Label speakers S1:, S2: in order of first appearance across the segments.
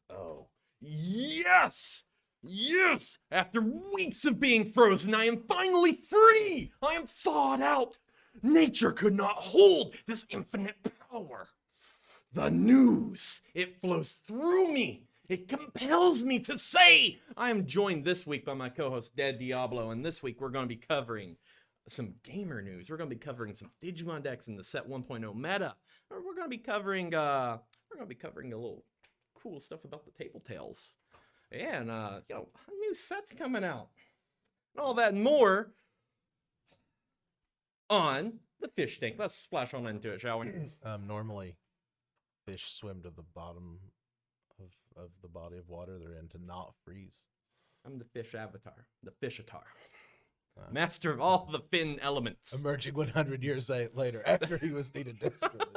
S1: guys. Oh, yes! Yes! After weeks of being frozen, I am finally free! I am thawed out! Nature could not hold this infinite power. The news, it flows through me. It compels me to say. I am joined this week by my co-host, Dead Diablo, and this week we're going to be covering some gamer news. We're going to be covering some Digimon decks in the set 1.0 meta. We're going to be covering a little cool stuff about the Table Tales. And a new set's coming out. And all that and more on the fish tank. Let's splash on into it, shall we?
S2: Normally fish swim to the bottom of the body of water they're in to not freeze.
S1: I'm the fish avatar, the fishatar. Master of all the fin elements.
S2: Emerging 100 years later after he was needed desperately.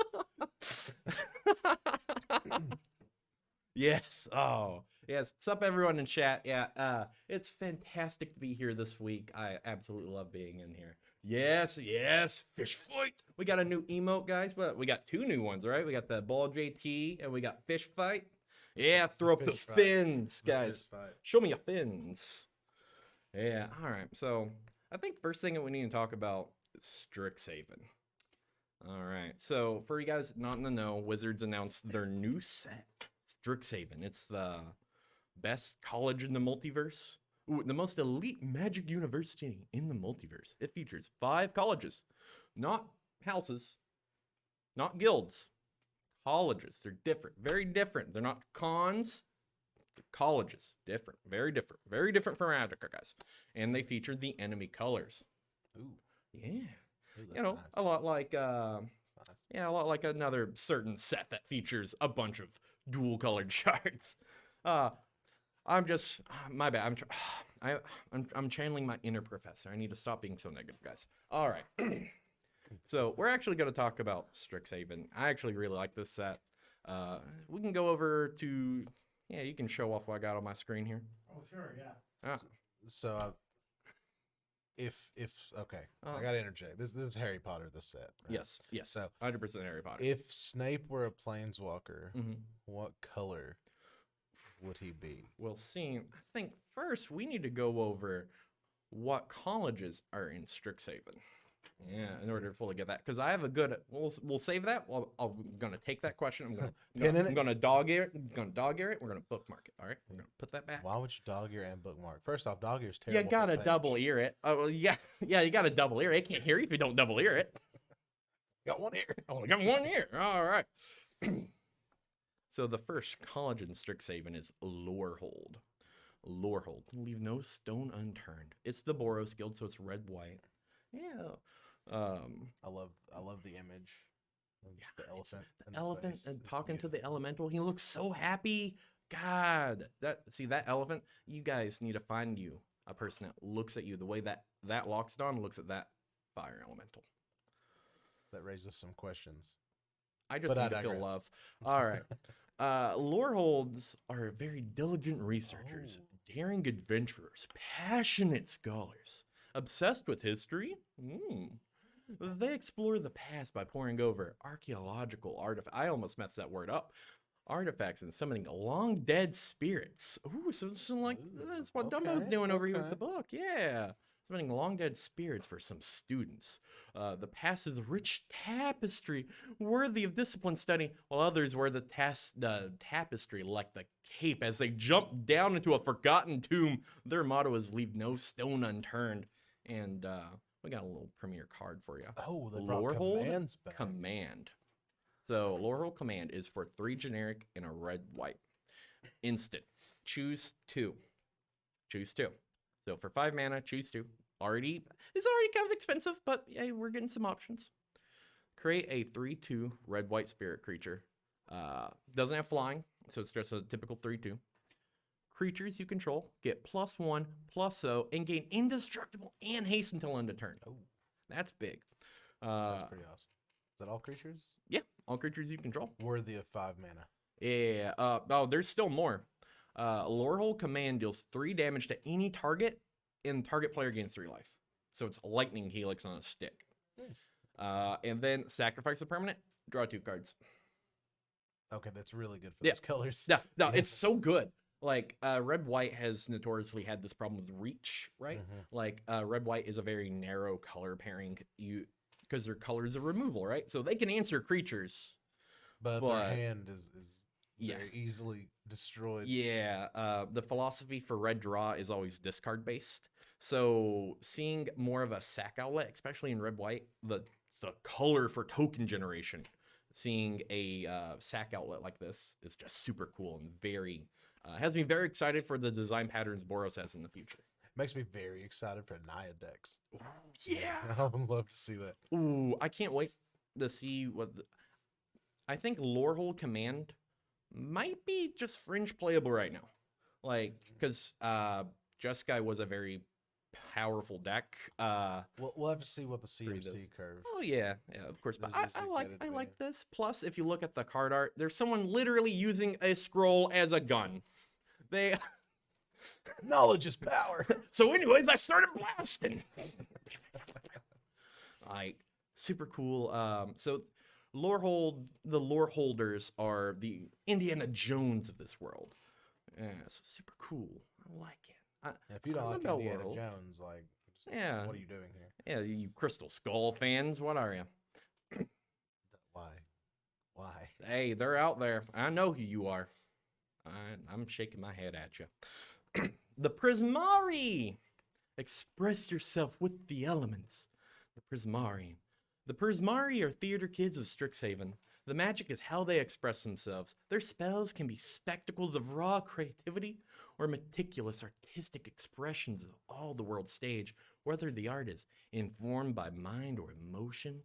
S1: Yes. Oh, yes. What's up, everyone in chat? Yeah, it's fantastic to be here this week. I absolutely love being in here. Yes, fish fight. We got a new emote, guys, but we got two new ones, right? We got the ball JT and we got fish fight. Yeah, throw up those fins, guys. Show me your fins. Yeah, all right. So I think first thing that we need to talk about is Strixhaven. All right. So for you guys not in the know, Wizards announced their new set, Strixhaven. It's the best college in the multiverse. Ooh, the most elite magic university in the multiverse. It features 5 colleges, not houses, not guilds, colleges. They're different, very different. They're not cons, they're colleges. Different, very different from Magica, guys. And they featured the enemy colors. Ooh, yeah. Ooh, nice. A lot like a lot like another certain set that features a bunch of dual colored shards. I'm just my bad. I'm channeling my inner professor. I need to stop being so negative, guys. All right. So we're actually going to talk about Strixhaven. I actually really like this set. We can go over to you can show off what I got on my screen here.
S3: Oh sure, yeah.
S2: So if okay, I got to interject. This is Harry Potter. This set. Right?
S1: Yes.
S2: So
S1: 100% Harry Potter.
S2: If Snape were a planeswalker, what color would he be?
S1: Well, see, I think first we need to go over what colleges are in Strixhaven. Yeah, in order to fully get that, because I have a good. We'll save that. I'm gonna take that question. I'm gonna dog ear it. We're gonna bookmark it. All right, we're gonna put that back.
S2: Why would you dog ear and bookmark? First off, dog ear's terrible.
S1: You gotta double ear it. Oh well, yeah. You gotta double ear it. It can't hear you if you don't double ear it.
S2: Got one ear.
S1: Only got one ear. All right. So the first college in Strixhaven is Lorehold. Lorehold, leave no stone unturned. It's the Boros Guild, so it's red white. Yeah.
S2: I love the image. The elephant.
S1: The elephant and talking to the elemental. He looks so happy. God, that elephant. You guys need to find you a person that looks at you the way that Loxodon looks at that fire elemental.
S2: That raises some questions.
S1: I just need to feel love. All right. Loreholds are very diligent researchers, daring adventurers, passionate scholars, obsessed with history. They explore the past by poring over archaeological artifacts. I almost messed that word up. Artifacts and summoning long dead spirits. Ooh, so that's what Dumbo's doing over here with the book. Yeah. Summoning long dead spirits for some students. The past is a rich tapestry worthy of disciplined study, while others wear the tapestry like the cape as they jump down into a forgotten tomb. Their motto is leave no stone unturned. And we got a little premiere card for you.
S2: Oh, the Lorehold
S1: Command. So Lorehold Command is for 3 generic and a red white. Instant. Choose 2. So for 5 mana, choose 2. It's already kind of expensive, but yeah, we're getting some options. Create a 3/2 red white spirit creature. Doesn't have flying, so it's just a typical 3/2. Creatures you control get +1/+0 and gain indestructible and haste until end of turn. Oh, that's big.
S2: That's pretty awesome. Is that all creatures?
S1: Yeah, all creatures you control.
S2: Worthy of 5 mana.
S1: Yeah. There's still more. Lorehold Command deals 3 damage to any target, and target player gains 3 life. So it's a lightning helix on a stick. And then sacrifice a permanent, draw 2 cards.
S2: Okay, that's really good for
S1: Yeah.
S2: those colors.
S1: No, it's so good. Like red white has notoriously had this problem with reach, right? Like red white is a very narrow color pairing, because their colors of removal, right? So they can answer creatures,
S2: but their hand is
S1: yes,
S2: very easily destroyed.
S1: Yeah, the philosophy for red draw is always discard based. So seeing more of a sack outlet, especially in red white, the color for token generation, seeing a sack outlet like this is just super cool and very has me very excited for the design patterns Boros has in the future.
S2: Makes me very excited for Naya decks.
S1: Ooh, yeah,
S2: I would love to see that.
S1: Ooh, I can't wait to see what. I think Lorehold Command might be just fringe playable right now, like because Jeskai was a very powerful deck.
S2: We'll have to see what the CMC curve.
S1: Oh yeah, of course. But I like this. Plus, if you look at the card art, there's someone literally using a scroll as a gun. They
S2: knowledge is power.
S1: So, anyways, I started blasting. Like super cool. So the lore holders are the Indiana Jones of this world. Yeah, so super cool. I like it.
S2: If you don't like Indiana Jones, like,
S1: yeah,
S2: what are you doing here?
S1: Yeah, you Crystal Skull fans, what are you?
S2: Why?
S1: Hey, they're out there. I know who you are. I'm shaking my head at you. The Prismari! Express yourself with the elements. The Prismari. The Prismari are theater kids of Strixhaven. The magic is how they express themselves. Their spells can be spectacles of raw creativity or meticulous artistic expressions of all the world stage, whether the art is informed by mind or emotion.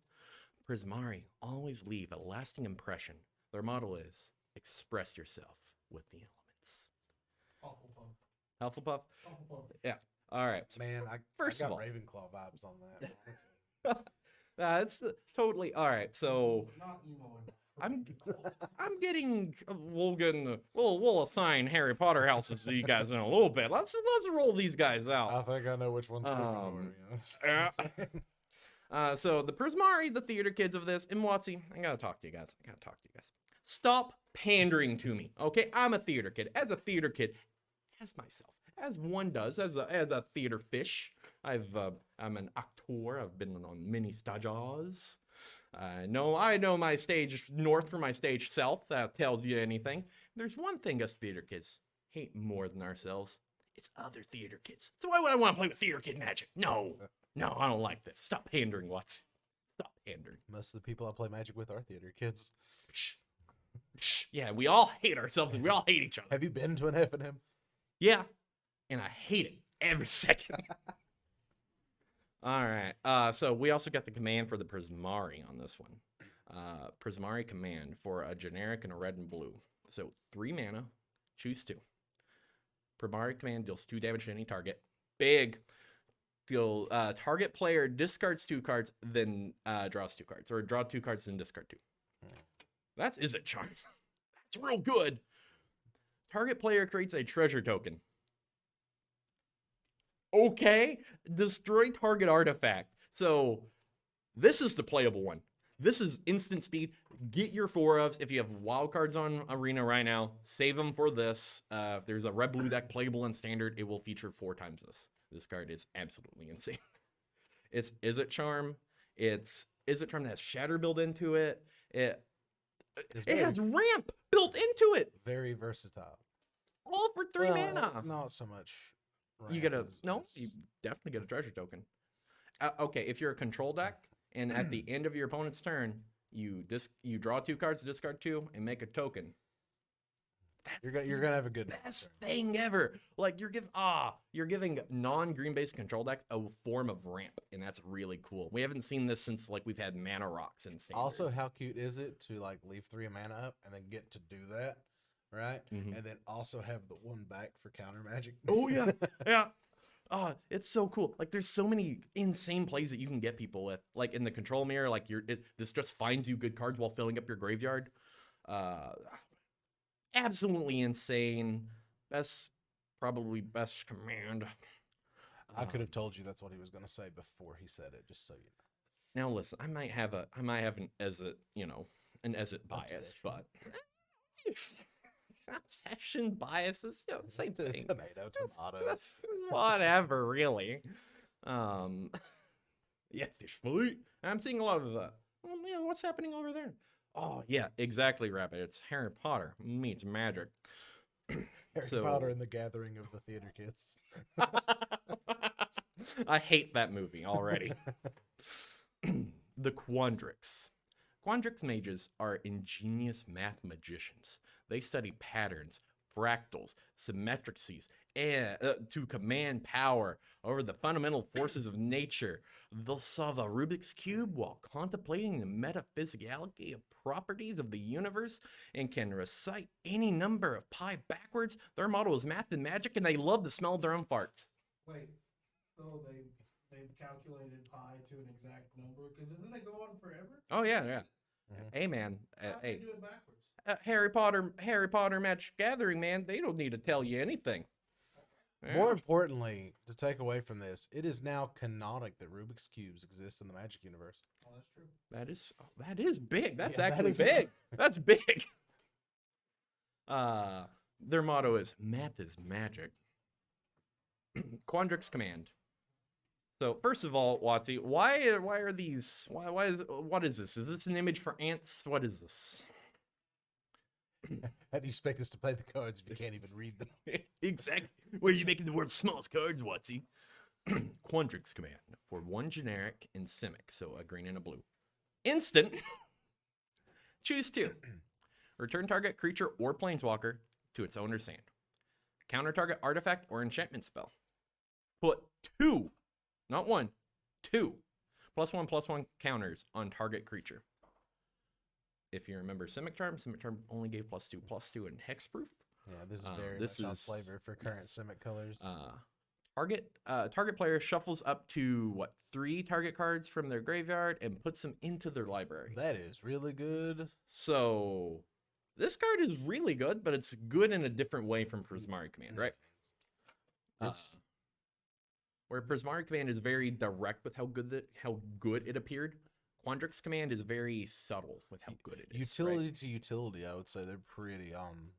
S1: Prismari always leave a lasting impression. Their motto is, express yourself with the elements. Hufflepuff? Hufflepuff? Yeah. All right.
S2: Man, I got Ravenclaw vibes on
S1: that. It's totally all right. So I'm getting we'll assign Harry Potter houses to you guys in a little bit. Let's roll these guys out.
S2: I think I know which one's
S1: so the Prismari, the theater kids of this, and Watsy, I gotta talk to you guys. Stop pandering to me, okay? I'm a theater kid. As a theater kid, as myself, as one does, as a theater fish. I'm an actor. I've been on many stages. I know my stage north from my stage south. That tells you anything. There's one thing us theater kids hate more than ourselves. It's other theater kids. So why would I want to play with theater kid magic? No, I don't like this. Stop pandering, Watts. Stop pandering.
S2: Most of the people I play magic with are theater kids.
S1: Yeah, we all hate ourselves and we all hate each other.
S2: Have you been to an F&M?
S1: Yeah, and I hate it every second. All right, so we also got the command for the Prismari on this one. Prismari command for a generic and a red and blue. So 3 mana, choose 2. Prismari command deals 2 damage to any target. Big. Deal target player discards 2 cards, then draws 2 cards, or draw 2 cards and discard 2. That's Is It Charm. That's real good. Target player creates a treasure token. Okay, destroy target artifact. So this is the playable one. This is instant speed. Get your 4-ofs. If you have wild cards on Arena right now, save them for this. If there's a red-blue deck playable in Standard, it will feature 4 times this. This card is absolutely insane. It's Is It Charm. It's Is It Charm that has Shatter built into it. It has ramp built into it.
S2: Very versatile.
S1: All for 3 mana.
S2: Not so much.
S1: You definitely get a treasure token. Okay, if you're a control deck, and at the end of your opponent's turn, you draw 2 cards, discard 2, and make a token.
S2: You're gonna have a good
S1: best thing ever. Like you're giving non-green based control decks a form of ramp, and that's really cool. We haven't seen this since like we've had mana rocks and Standard.
S2: Also, how cute is it to like leave 3 mana up and then get to do that, right? And then also have the 1 back for counter magic.
S1: Oh yeah, yeah. It's so cool. Like there's so many insane plays that you can get people with. Like in the control mirror, like this just finds you good cards while filling up your graveyard. Absolutely insane. Probably best command.
S2: I could have told you that's what he was going to say before he said it, just so you know.
S1: Now listen, I might have an Ezit, an Ezit bias, but Obsession, biases, same thing.
S2: Tomato.
S1: Whatever, really. Yeah, fish food. I'm seeing a lot of what's happening over there? Oh, yeah, exactly, Rabbit. It's Harry Potter meets magic.
S2: Harry Potter and the Gathering of the Theater Kids.
S1: I hate that movie already. The Quandrix. Quandrix mages are ingenious math magicians. They study patterns, fractals, symmetrices, and to command power over the fundamental forces of nature. They'll solve the Rubik's Cube while contemplating the metaphysicality of properties of the universe and can recite any number of pi backwards. Their motto is math and magic, and they love the smell of their own farts.
S3: Wait, so they've calculated pi to an exact number? Because doesn't it go on forever?
S1: Oh, yeah. Mm-hmm. Hey, man.
S3: How do they do it backwards?
S1: Harry Potter Magic Gathering, man, they don't need to tell you anything.
S2: More importantly, to take away from this, it is now canonic that Rubik's Cubes exist in the Magic universe.
S3: Oh, that's true.
S1: That is big. That's
S2: Yeah,
S1: actually big. That's big. Their motto is math is magic. Quandrix command. So first of all, Watsy, why are these? What is this? Is this an image for ants? What is this?
S2: How do you expect us to play the cards if you can't even read them?
S1: Exactly. Where are you making the world's smallest cards, Watsy? Quandrix command for one generic and Simic, so a green and a blue. Instant. Choose two. Return target creature or planeswalker to its owner's hand. Counter target artifact or enchantment spell. Put 2, not 1, 2 +1/+1 counters on target creature. If you remember Simic Charm only gave +2/+2 and hexproof.
S2: Yeah, this is very much on flavor for current Simic colors.
S1: Target player shuffles up to 3 target cards from their graveyard and puts them into their library.
S2: That is really good.
S1: So this card is really good, but it's good in a different way from Prismari Command, right? Where Prismari Command is very direct with how good it appeared. Quandrix Command is very subtle with how good it is.
S2: Utility to utility, I would say they're pretty on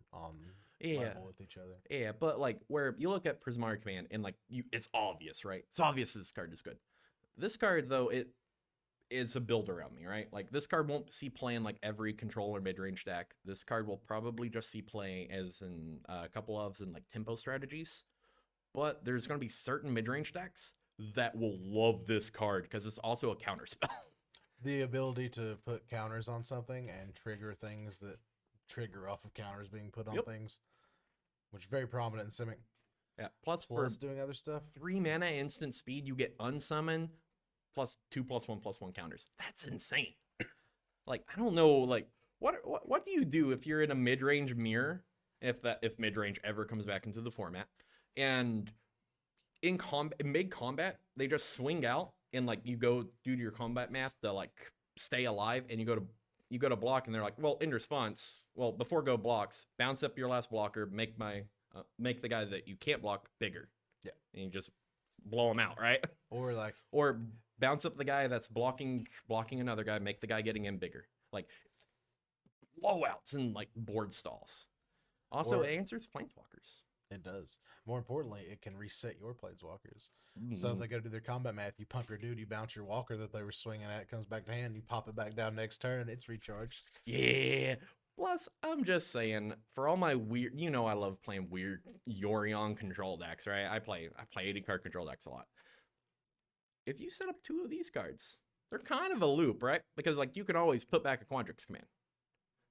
S2: level with each other.
S1: Yeah, but where you look at Prismari Command and it's obvious, right? It's obvious this card is good. This card though, it's a build around me, right? This card won't see play in every control or mid-range deck. This card will probably just see play as in a couple ofs and tempo strategies. But there's going to be certain mid-range decks that will love this card because it's also a counter spell.
S2: The ability to put counters on something and trigger things that trigger off of counters being put on things, which is very prominent in Simic.
S1: Yeah, plus
S2: doing other stuff.
S1: 3 mana instant speed, you get unsummon plus 2/+1/+1 counters. That's insane. I don't know, what do you do if you're in a mid-range mirror, if mid-range ever comes back into the format, and in mid-combat, they just swing out and you go do your combat math to stay alive, and you go to block, and they're like, well, in response, before go blocks, bounce up your last blocker, make the guy that you can't block bigger.
S2: Yeah.
S1: And you just blow him out, right? Or bounce up the guy that's blocking another guy, make the guy getting him bigger. Blowouts and board stalls. Also, it answers planeswalkers.
S2: It does. More importantly, it can reset your planeswalkers. So if they go to do their combat math, you pump your dude, you bounce your walker that they were swinging at, it comes back to hand, you pop it back down next turn, it's recharged.
S1: Yeah. Plus, I'm just saying, for all my weird, I love playing weird Yorion control decks, right? I play 80-card control decks a lot. If you set up 2 of these cards, they're kind of a loop, right? Because you can always put back a Quandrix command.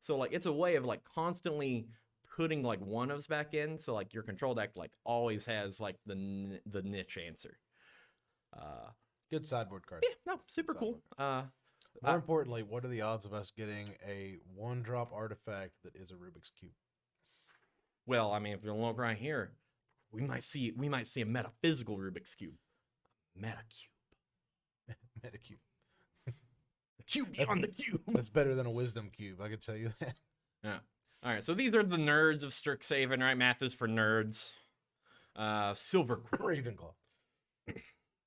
S1: So it's a way of constantly putting one-ofs back in, so your control deck always has the niche answer.
S2: Good sideboard card.
S1: Yeah, no, super cool.
S2: More importantly, what are the odds of us getting a 1-drop artifact that is a Rubik's Cube?
S1: Well, I mean, if you look right here, we might see a metaphysical Rubik's Cube. Metacube.
S2: Metacube.
S1: The cube beyond the cube.
S2: That's better than a Wisdom Cube, I can tell you that.
S1: Yeah. All right, so these are the nerds of Strixhaven, right? Math is for nerds. Silver Quill.
S2: Ravenclaw.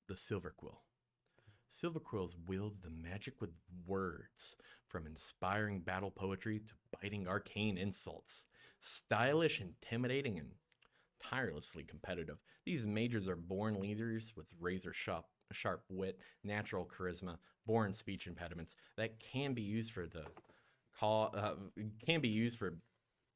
S1: The Silver Quill. Silverquills wield the magic with words, from inspiring battle poetry to biting arcane insults. Stylish, intimidating, and tirelessly competitive, these mages are born leaders with razor sharp wit, natural charisma, born speech impediments that can be used for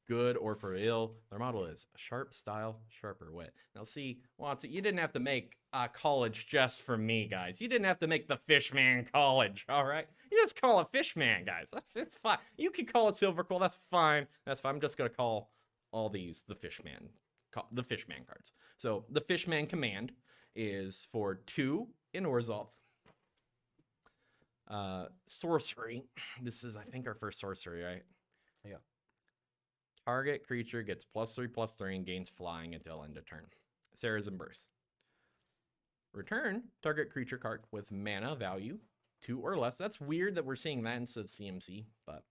S1: good or for ill. Their motto is sharp style, sharper wit. Now, see, Watson, you didn't have to make college just for me, guys. You didn't have to make the Fishman College, all right? You just call it Fishman, guys. It's fine. You can call it Silverquill. That's fine. That's fine. I'm just gonna call all these the Fishman cards. So the Fishman command is for 2 in Orzhov. Sorcery. This is, I think, our first sorcery, right?
S2: Yeah.
S1: Target creature gets +3/+3 and gains flying until end of turn. Sarah's Burst. Return target creature card with mana value 2 or less. That's weird that we're seeing that instead of CMC, but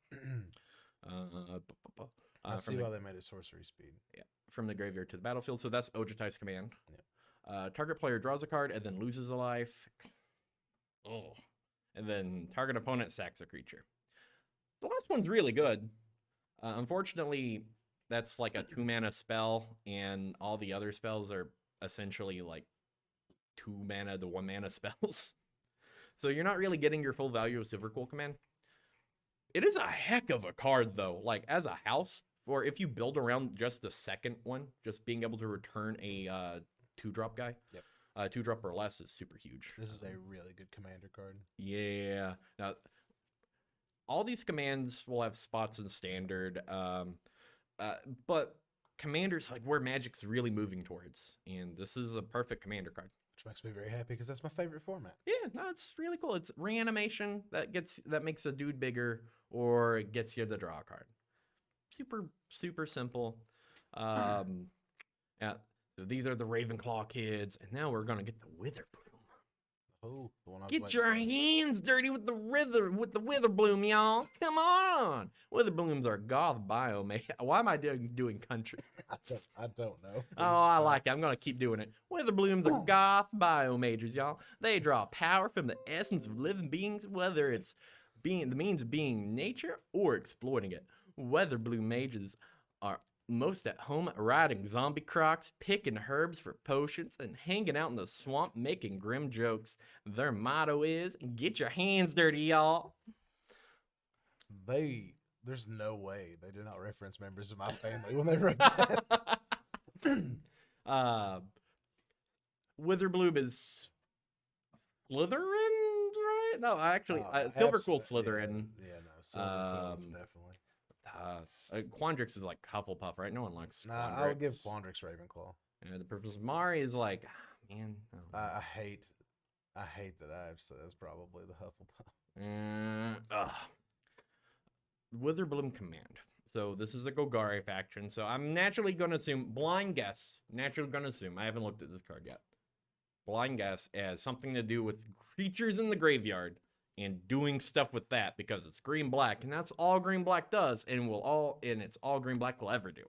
S2: I see why they made it sorcery speed.
S1: Yeah, from the graveyard to the battlefield. So that's Ojutai's command. Yeah. Target player draws a card and then loses a life. Oh, and then target opponent sacks a creature. The last one's really good. Unfortunately, that's like a 2-mana spell, and all the other spells are essentially like 2 mana to 1 mana spells. So you're not really getting your full value of Silverquill command. It is a heck of a card, though. Like, as a house, or if you build around just a second one, just being able to return a 2-drop guy.
S2: Yep.
S1: 2-drop or less is super huge.
S2: This is a really good commander card.
S1: Yeah. Now, all these commands will have spots in standard, but commander's like where Magic's really moving towards, and this is a perfect commander card.
S2: Which makes me very happy because that's my favorite format.
S1: Yeah, no, it's really cool. It's reanimation that makes a dude bigger, or it gets you to draw a card. Super simple. Yeah. So these are the Ravenclaw kids, and now we're gonna get the Witherbloom.
S2: Oh, the one I was
S1: Get
S2: waiting
S1: your
S2: for.
S1: hands dirty with the Witherbloom, y'all. Come on. Witherbloom's our goth bio, man. Why am I doing country?
S2: I don't know.
S1: Oh, I like it. I'm going to keep doing it. Witherbloom's are goth bio majors, y'all. They draw power from the essence of living beings, whether it's the means of being nature or exploiting it. Witherbloom mages are most at home riding zombie crocs, picking herbs for potions, and hanging out in the swamp making grim jokes. Their motto is, get your hands dirty, y'all.
S2: There's no way they did not reference members of my family when they wrote that.
S1: Witherbloom is Slytherin, right? No, actually, Silverquill Slytherin.
S2: Yeah, no, Silverquill's definitely.
S1: Quandrix is like Hufflepuff, right? No one likes
S2: Nah,
S1: Quandrix.
S2: I would give Quandrix Ravenclaw.
S1: The Purpose Mari is like, man.
S2: I hate that I've said that's probably the Hufflepuff.
S1: Witherbloom command. So this is the Golgari faction. So I'm naturally going to assume, blind guess, I haven't looked at this card yet. Blind guess as something to do with creatures in the graveyard and doing stuff with that because it's green black, and that's all green black does, and it's all green black will ever do.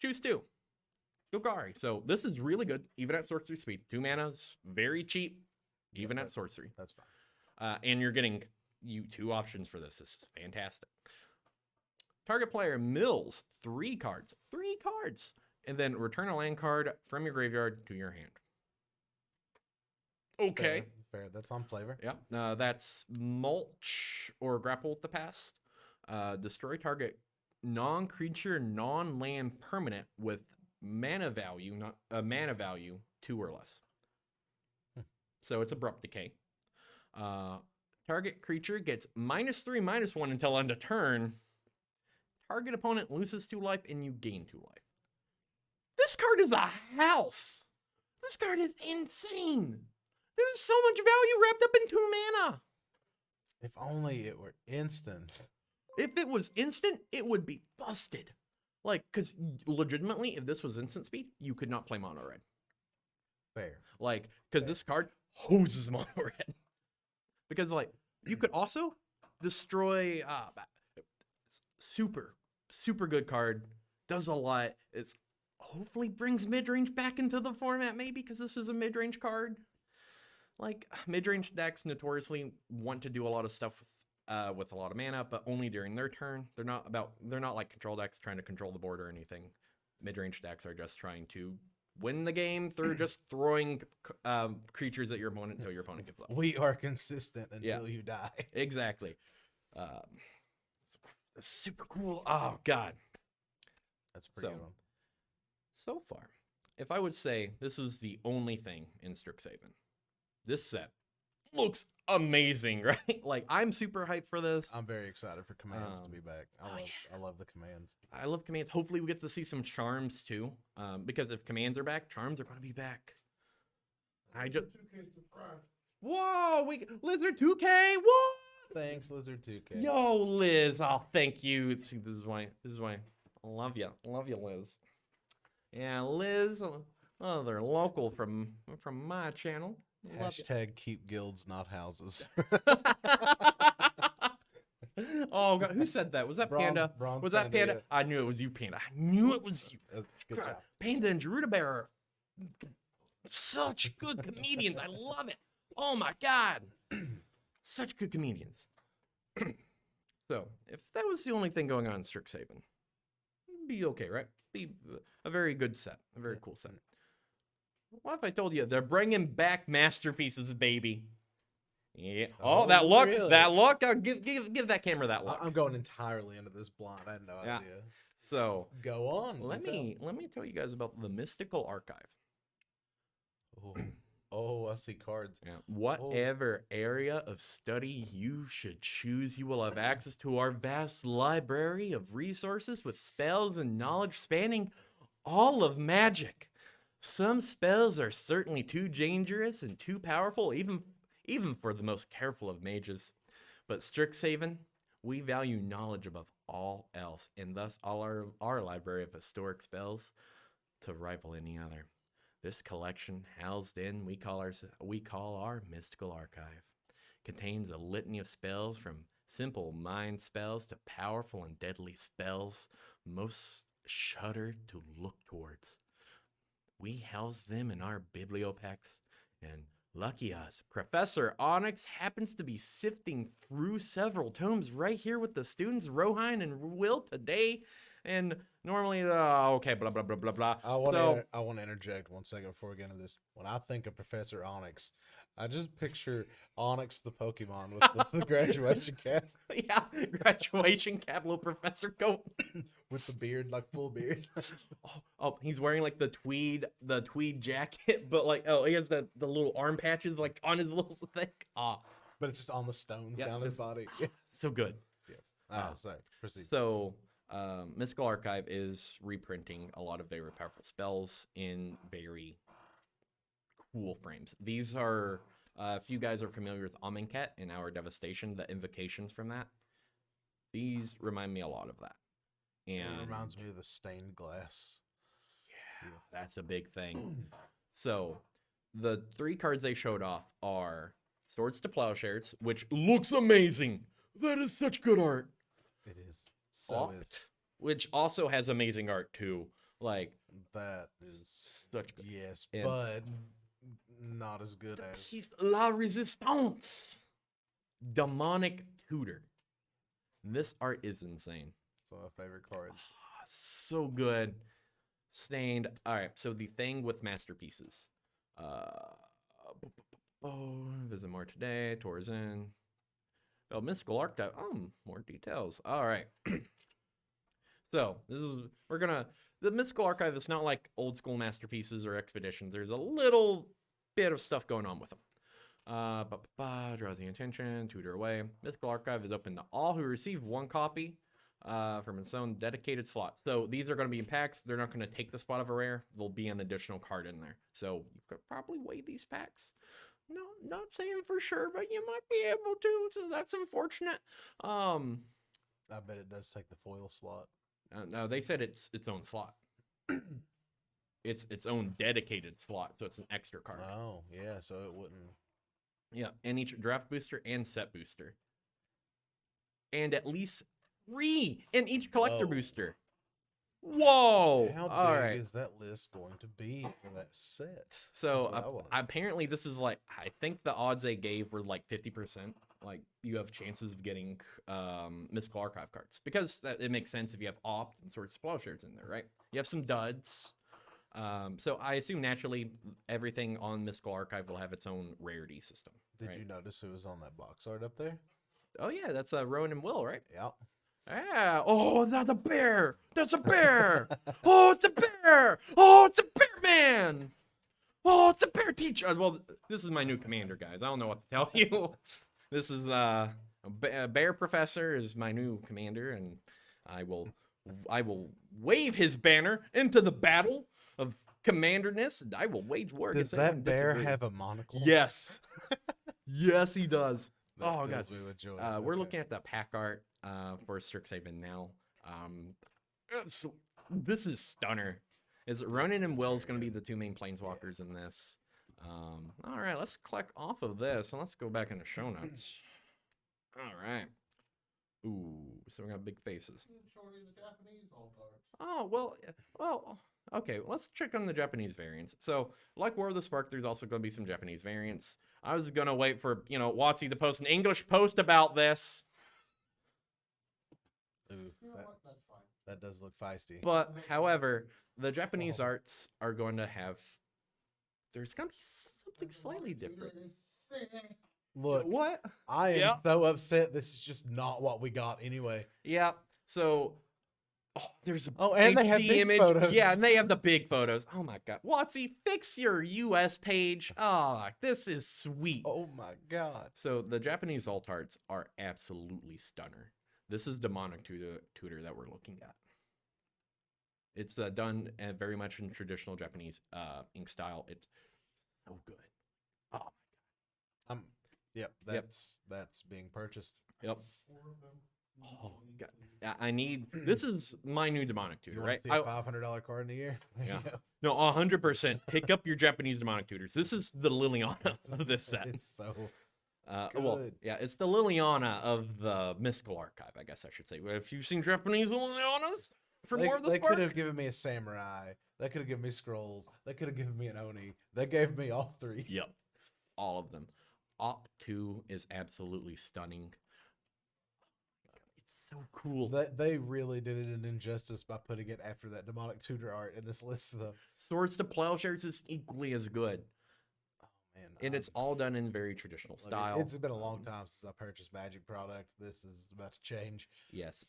S1: Choose 2. Golgari. So this is really good, even at sorcery speed. 2 mana's very cheap, even at sorcery.
S2: That's fine.
S1: And you're getting 2 options for this. This is fantastic. Target player mills 3 cards. 3 cards. And then return a land card from your graveyard to your hand. Okay.
S2: Fair. That's on flavor.
S1: Yeah. That's mulch or grapple with the past. Destroy target non-creature, non-land permanent with mana value, 2 or less. So it's abrupt decay. Target creature gets -3/-1 until end of turn. Target opponent loses 2 life and you gain 2 life. This card is a house. This card is insane. There's so much value wrapped up in 2 mana.
S2: If only it were instant.
S1: If it was instant, it would be busted. Like, because legitimately, if this was instant speed, you could not play mono red.
S2: Fair.
S1: Like, because this card hoses mono red. Because, like, you could also destroy super good card. Does a lot. It's hopefully brings mid-range back into the format, maybe, because this is a mid-range card. like mid-range decks notoriously want to do a lot of stuff with a lot of mana, but only during their turn. They're not like control decks trying to control the board or anything. Mid-range decks are just trying to win the game through just throwing creatures at your opponent until your opponent gives up.
S2: We are consistent until you die.
S1: Exactly. It's super cool. Oh God.
S2: That's a pretty
S1: So-
S2: good one.
S1: So far, if I would say this is the only thing in Strixhaven, this set looks amazing, right? Like I'm super hyped for this.
S2: I'm very excited for commands to be back.
S1: oh,
S2: I love the commands.
S1: I love commands. Hopefully we get to see some charms too. Because if commands are back, charms are going to be back. I just
S3: 2K surprise.
S1: Whoa, Lizard 2K. Whoa.
S2: Thanks, Lizard 2K.
S1: Yo, Liz. Oh, thank you. See, this is why I love you. Love you, Liz. Yeah, Liz. Oh, they're local from my channel. Love you.
S2: Hashtag keep guilds, not houses.
S1: Oh God, who said that? Was that Panda?
S2: Bronze
S1: Was that Panda?
S2: yeah.
S1: I knew it was you, Panda. I knew it was you.
S2: Good
S1: God,
S2: job.
S1: Panda and Gerudo Bear are such good comedians. I love it. Oh my God, such good comedians. So, if that was the only thing going on in Strixhaven, it'd be okay, right? Be a very good set, a very cool set. What if I told you they're bringing back masterpieces, baby? Yeah. Oh,
S2: Oh,
S1: that look,
S2: really?
S1: that look. I'll give that camera that look.
S2: I'm going entirely into this blind. I had no
S1: Yeah.
S2: idea.
S1: So
S2: Go on.
S1: let me tell you guys about the Mystical Archive.
S2: Oh, I see cards.
S1: Yeah. Whatever area of study you should choose, you will have access to our vast library of resources with spells and knowledge spanning all of magic. Some spells are certainly too dangerous and too powerful, even for the most careful of mages. But Strixhaven, we value knowledge above all else, and thus all our library of historic spells to rival any other. This collection, housed in we call our Mystical Archive, contains a litany of spells from simple mind spells to powerful and deadly spells most shudder to look towards. We house them in our bibliopex, and lucky us, Professor Onyx happens to be sifting through several tomes right here with the students Rohine and Will today. And normally, okay, blah, blah, blah, blah, blah.
S2: I want to interject 1 second before we get into this. When I think of Professor Onyx, I just picture Onyx the Pokemon with the graduation cap,
S1: Yeah, graduation cap, little professor coat.
S2: with the beard, like full beard.
S1: Oh, he's wearing like the tweed jacket, but like, he has the little arm patches like on his little thing.
S2: But it's just on the stones
S1: Yeah,
S2: down his body. Yes.
S1: So good.
S2: Yes. Sorry. Proceed.
S1: So, Mystical Archive is reprinting a lot of very powerful spells in very cool frames. These are, if you guys are familiar with Amonkhet and Our Devastation, the invocations from that, these remind me a lot of that. And
S2: It reminds me of the stained glass.
S1: yeah, that's a big thing. So, the 3 cards they showed off are Swords to Plowshares, which looks amazing. That is such good art.
S2: It is. So
S1: Opt, which also has amazing art too. Like
S2: that is
S1: such good.
S2: yes,
S1: And-
S2: but not as good as
S1: Piece La Resistance, Demonic Tutor. This art is insane.
S2: some of my favorite cards.
S1: So good. Stained. All right. So the thing with masterpieces. Visit more today. Tours in. Oh, Mystical Archive. More details. All right. So the Mystical Archive is not like old school masterpieces or expeditions. There's a little bit of stuff going on with them. Draws the attention, tutor away. Mystical Archive is open to all who receive 1 copy from its own dedicated slot. So these are going to be in packs. They're not going to take the spot of a rare. There'll be an additional card in there. So you could probably weigh these packs. No, not saying for sure, but you might be able to. So that's unfortunate.
S2: I bet it does take the foil slot.
S1: No, they said it's its own slot. It's its own dedicated slot, so it's an extra card.
S2: Oh, yeah, so it wouldn't.
S1: Yeah, and each draft booster and set booster. And at least 3 in each collector
S2: Oh.
S1: booster. Whoa!
S2: How
S1: All
S2: big
S1: right.
S2: is that list going to be for that set?
S1: So
S2: That's what I wanna know.
S1: apparently this is like, I think the odds they gave were like 50%. Like you have chances of getting mystical archive cards because it makes sense if you have opt and swords to plowshares in there, right? You have some duds. So I assume naturally everything on mystical archive will have its own rarity system.
S2: Did
S1: right?
S2: you notice who was on that box art up there?
S1: Oh yeah, that's Rowan and Will, right?
S2: Yeah.
S1: Yeah. Oh, that's a bear. That's a bear. Oh, it's a bear. Oh, it's a bear man. Oh, it's a bear teacher. Well, this is my new commander, guys. I don't know what to tell you. This is Bear Professor is my new commander, and I will wave his banner into the battle of commanderness. And I will wage war
S2: Does
S1: against anyone
S2: that bear
S1: disagree.
S2: have a monocle?
S1: Yes. Yes, he does.
S2: That
S1: Oh,
S2: fills
S1: guys.
S2: me with joy.
S1: We're
S2: Okay.
S1: looking at the pack art for Strixhaven now. So this is stunner. Is Ronan and Will's going to be the two main planeswalkers in this? All right, let's click off of this and let's go back into show notes. All right. Ooh, so we got big faces.
S3: Shorty, the Japanese alt art.
S1: Oh, well, okay, let's check on the Japanese variants. So, like War of the Spark, there's also going to be some Japanese variants. I was going to wait for, Watsy to post an English post about this.
S2: Ooh,
S3: You know what? That's fine.
S2: that does look feisty.
S1: But, however, the Japanese arts are going to have, there's going to be something slightly different.
S2: Look,
S1: What?
S2: I am
S1: Yeah.
S2: so upset. This is just not what we got anyway.
S1: Yeah, so, there's a
S2: Oh, and they have
S1: HD
S2: big
S1: image.
S2: photos.
S1: Yeah, and they have the big photos. Oh my god. Watsy, fix your US page. Oh, this is sweet.
S2: Oh my god.
S1: So the Japanese alt arts are absolutely stunner. This is demonic tutor that we're looking at. It's done very much in traditional Japanese ink style. It's so good. Oh,
S2: Yep, that's being purchased.
S1: yep.
S3: 4 of them.
S1: Oh, God. I need. This is my new demonic tutor,
S2: You
S1: right?
S2: want to see a $500 card in a year? There you
S1: Yeah.
S2: go.
S1: No, 100%. Pick up your Japanese demonic tutors. This is the Liliana of this set.
S2: It's so
S1: Well,
S2: good.
S1: yeah, it's the Liliana of the mystical archive, I guess I should say. If you've seen Japanese Lilianas for
S2: they,
S1: more of the
S2: they
S1: spark,
S2: could have given me a samurai. They could have given me scrolls. They could have given me an oni. They gave me all three.
S1: yep, all of them. Op 2 is absolutely stunning. It's so cool.
S2: They really did it an injustice by putting it after that demonic tutor art in this list, though.
S1: Swords to Plowshares is equally as good,
S2: Man,
S1: and it's all done in very traditional
S2: look,
S1: style.
S2: It's been a long time since I purchased Magic product. This is about to change.
S1: Yes.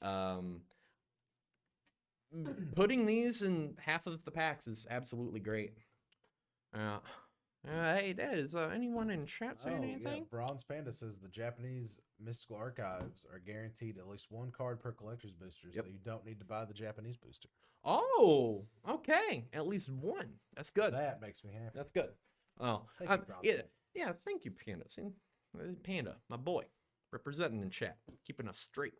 S1: Putting these in half of the packs is absolutely great. Hey, Dad, is anyone in chat saying anything?
S2: Bronze Panda says the Japanese mystical archives are guaranteed at least one card per collector's booster,
S1: Yep.
S2: so you don't need to buy the Japanese booster.
S1: Oh, okay. At least one. That's good.
S2: That makes me happy.
S1: That's good. Oh,
S2: Thank you, Bronze
S1: yeah,
S2: Panda.
S1: yeah. Thank you, Panda. See, Panda, my boy, representing in chat, keeping us straight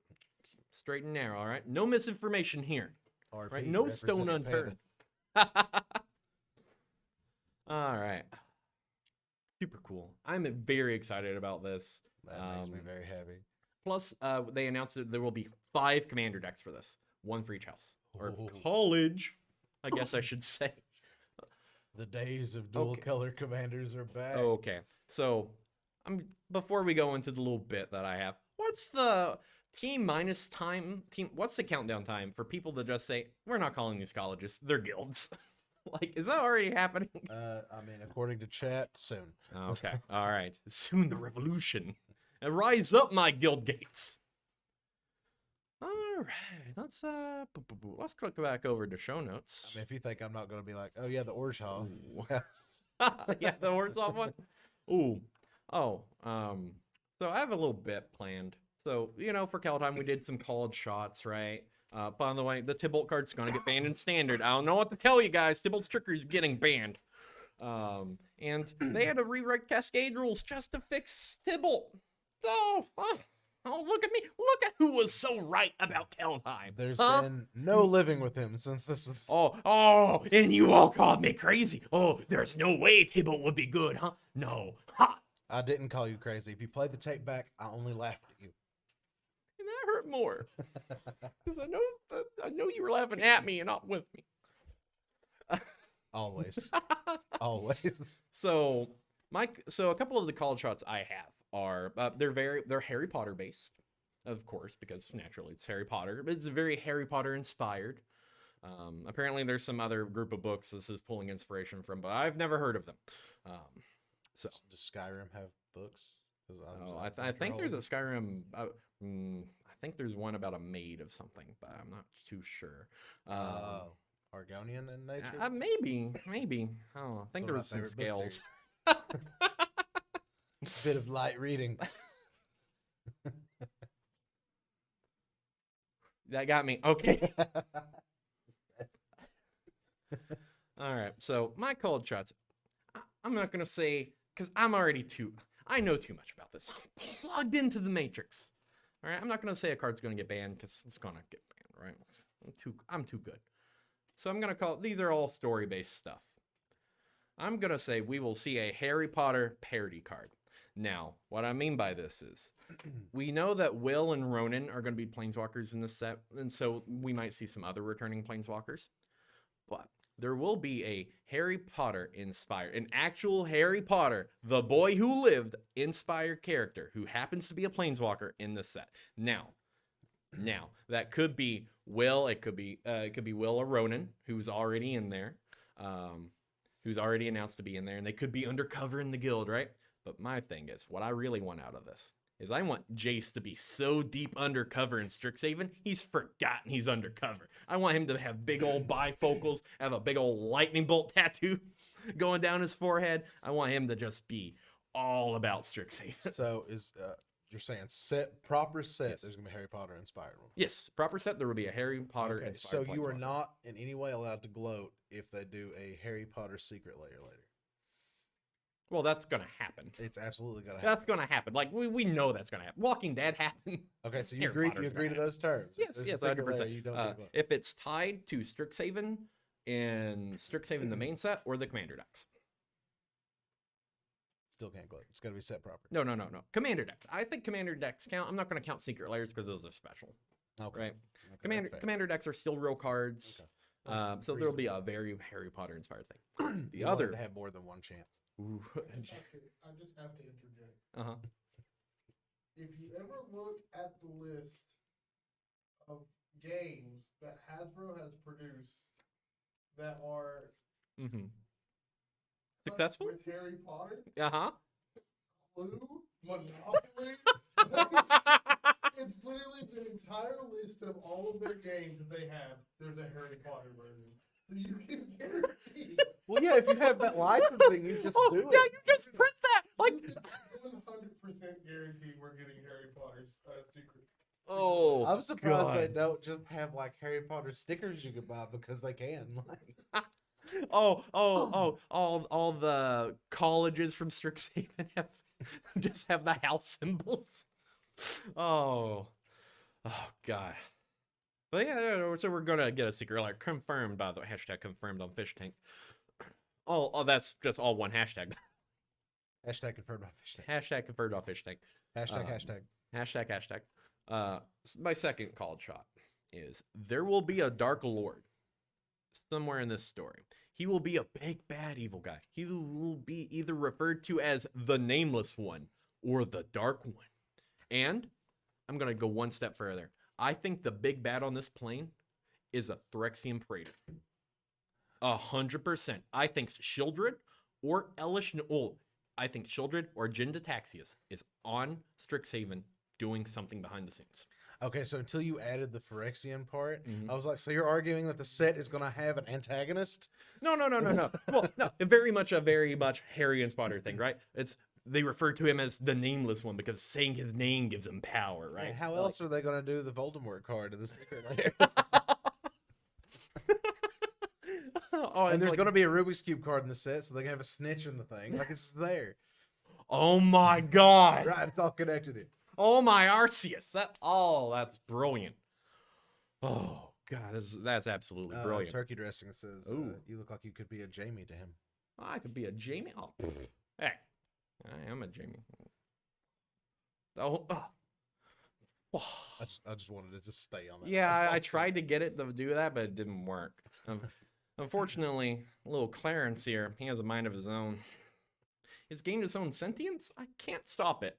S1: and narrow. All right, no misinformation here.
S2: RP,
S1: Right, no stone
S2: representing
S1: unturned.
S2: Panda.
S1: All right, super cool. I'm very excited about this.
S2: That makes me very happy.
S1: Plus, they announced that there will be 5 commander decks for this, one for each house or
S2: Ooh.
S1: college, I guess I should say.
S2: The days of dual
S1: Okay.
S2: color commanders are back.
S1: Okay, so before we go into the little bit that I have, what's the team minus time? What's the countdown time for people to just say we're not calling these colleges, they're guilds? Like, is that already happening?
S2: I mean, according to chat, soon.
S1: Okay, all right. Soon the revolution. Rise up, my guild gates. All right, let's click back over to show notes.
S2: I mean, if you think I'm not going to be like, oh yeah, the Orzhov.
S1: Ooh. Yeah, the horse off one. Ooh. Oh. So I have a little bit planned. So, for Caldheim, we did some college shots, right? By the way, the Tybalt card's gonna get banned in standard. I don't know what to tell you guys. Tybalt's Trickery's getting banned. And they had to rewrite Cascade rules just to fix Tybalt. So, oh, look at me. Look at who was so right about Caldheim.
S2: There's
S1: Huh?
S2: been no living with him since this was.
S1: Oh, and you all called me crazy. Oh, there's no way Tybalt would be good, huh? No. Ha!
S2: I didn't call you crazy. If you play the tape back, I only laughed at you.
S1: And that hurt more. Because I know you were laughing at me and not with me.
S2: Always. Always.
S1: So a couple of the college shots I have are they're Harry Potter based, of course, because naturally it's Harry Potter, but it's very Harry Potter inspired. Apparently there's some other group of books this is pulling inspiration from, but I've never heard of them. So
S2: Does Skyrim have books?
S1: I think there's a Skyrim. I think there's one about a maid of something, but I'm not too sure.
S2: Argonian in nature?
S1: Maybe. I don't know. I think there was some scales.
S2: Bit of light reading.
S1: That got me. Okay. All right. So my cold shots. I'm not gonna say because I know too much about this. I'm plugged into the Matrix. All right. I'm not gonna say a card's gonna get banned because it's gonna get banned. Right. I'm too good. So I'm gonna call these are all story-based stuff. I'm gonna say we will see a Harry Potter parody card. Now, what I mean by this is, we know that Will and Ronan are going to be planeswalkers in this set, and so we might see some other returning planeswalkers. But there will be a Harry Potter inspired, an actual Harry Potter, the boy who lived, inspired character who happens to be a planeswalker in this set. Now, that could be Will. It could be Will or Ronan, who's already in there, who's already announced to be in there, and they could be undercover in the guild, right? But my thing is, what I really want out of this is I want Jace to be so deep undercover in Strixhaven, he's forgotten he's undercover. I want him to have big old bifocals, have a big old lightning bolt tattoo going down his forehead. I want him to just be all about Strixhaven.
S2: So you're saying proper set, yes. There's going to be Harry Potter inspired one.
S1: Yes, proper set, there will be a Harry Potter inspired.
S2: So you are not in any way allowed to gloat if they do a Harry Potter secret layer later.
S1: Well, that's going to happen.
S2: It's absolutely going to happen.
S1: That's going to happen. Like, we know that's going to happen. Walking Dead happened.
S2: Okay, so you agree to those terms?
S1: Yes, 100%. If it's tied to Strixhaven and Strixhaven the main set or the Commander decks.
S2: Still can't gloat. It's got to be set proper.
S1: No. Commander decks. I think Commander decks count. I'm not going to count Secret Layers because those are special.
S2: Okay.
S1: Right? Okay, Commander decks are still real cards. Okay. So there'll be a very Harry Potter inspired thing. The other
S2: to have more than one chance.
S3: I just have to interject. If you ever look at the list of games that Hasbro has produced that are
S1: successful
S3: with Harry Potter, Clue, Monopoly. It's literally the entire list of all of their games that they have. There's a Harry Potter version. So you can guarantee.
S2: Well, yeah, if you have that licensing, you just do it.
S1: Yeah, you just print that. Like,
S3: 100% guaranteed we're getting Harry Potter's secret.
S2: Oh, I'm surprised they don't just have like Harry Potter stickers you could buy because they can. Like,
S1: all the colleges from Strixhaven just have the house symbols. Oh God. But yeah, so we're gonna get a secret alert confirmed by the hashtag confirmed on Fishtank. Oh, that's just all one hashtag.
S2: Hashtag confirmed on Fishtank.
S1: Hashtag confirmed on Fishtank.
S2: Hashtag.
S1: My second called shot is there will be a Dark Lord somewhere in this story. He will be a big bad evil guy. He will be either referred to as the Nameless One or the Dark One. And I'm going to go one step further. I think the big bad on this plane is a Phyrexian Praetor. 100%. I think Shieldred or Elish... Well, I think Shieldred or Jin Taxius is on Strixhaven doing something behind the scenes.
S2: Okay, so until you added the Phyrexian part, I was like, so you're arguing that the set is going to have an antagonist?
S1: No. Well, no, very much Harry and Spotter thing, right? They refer to him as the Nameless One because saying his name gives him power, right?
S2: Hey, how else are they going to do the Voldemort card in the secret layer? And there's going to be a Rubik's Cube card in the set, so they can have a snitch in the thing. Like, it's there.
S1: Oh my God.
S2: Right, it's all connected in.
S1: Oh my Arceus. That's brilliant. Oh God, that's absolutely brilliant.
S2: Turkey dressing says, you look like you could be a Jamie to him.
S1: I could be a Jamie. Oh, hey. I am a Jamie.
S2: I just wanted it to stay on that.
S1: Yeah, I tried to get it to do that, but it didn't work. Unfortunately, little Clarence here, he has a mind of his own. He's gained his own sentience. I can't stop it.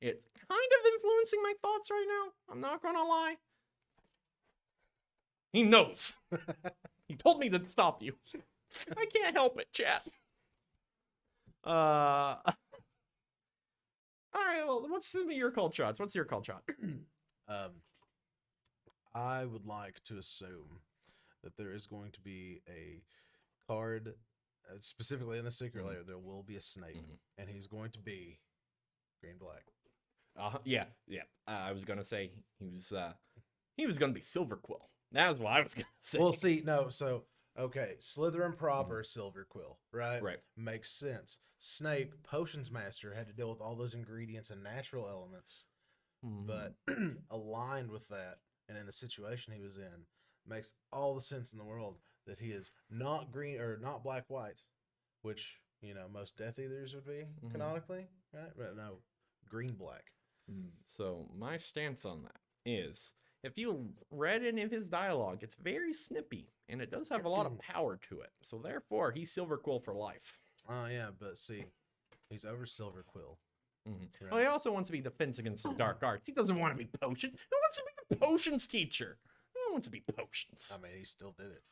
S1: It's kind of influencing my thoughts right now. I'm not gonna lie. He knows. He told me to stop you. I can't help it, chat. All right, well, what's some of your call shots? What's your call shot?
S2: I would like to assume that there is going to be a card, specifically in the secret layer, there will be a Snape, and he's going to be green-black.
S1: Yeah. I was gonna say he was gonna be Silver Quill. That's what I was gonna say.
S2: Well, see, no, so okay, Slytherin proper, Silver Quill, right?
S1: Right.
S2: Makes sense. Snape, Potions Master, had to deal with all those ingredients and natural elements, but aligned with that, and in the situation he was in, makes all the sense in the world that he is not green or not black-white, which most Death Eaters would be canonically, right? But no, green-black.
S1: So my stance on that is, if you read any of his dialogue, it's very snippy, and it does have a lot of power to it. So therefore, he's Silver Quill for life.
S2: Oh yeah, but see, he's over Silver Quill.
S1: Right. Well, he also wants to be defense against the dark arts. He doesn't want to be potions. Who wants to be the potions teacher? Who wants to be potions?
S2: I mean, he still did it.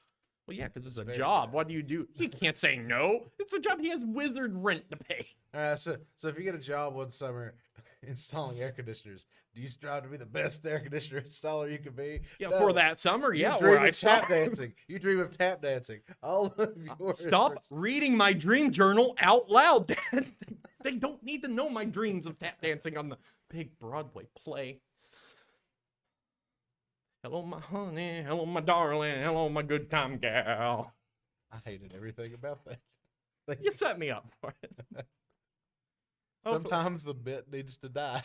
S1: Well, yeah, because it's a job. What do? You can't say no. It's a job. He has wizard rent to pay.
S2: All right, so if you get a job one summer installing air conditioners, do you strive to be the best air conditioner installer you can be?
S1: Yeah,
S2: No.
S1: for that summer,
S2: You
S1: yeah.
S2: dream
S1: Where I
S2: of tap
S1: stop.
S2: dancing. You dream of tap dancing. All of your
S1: Stop
S2: efforts.
S1: reading my dream journal out loud, Dad. They don't need to know my dreams of tap dancing on the big Broadway play. Hello, my honey. Hello, my darling. Hello, my good time gal.
S2: I hated everything about that.
S1: You set me up for it.
S2: Sometimes the bit needs to die.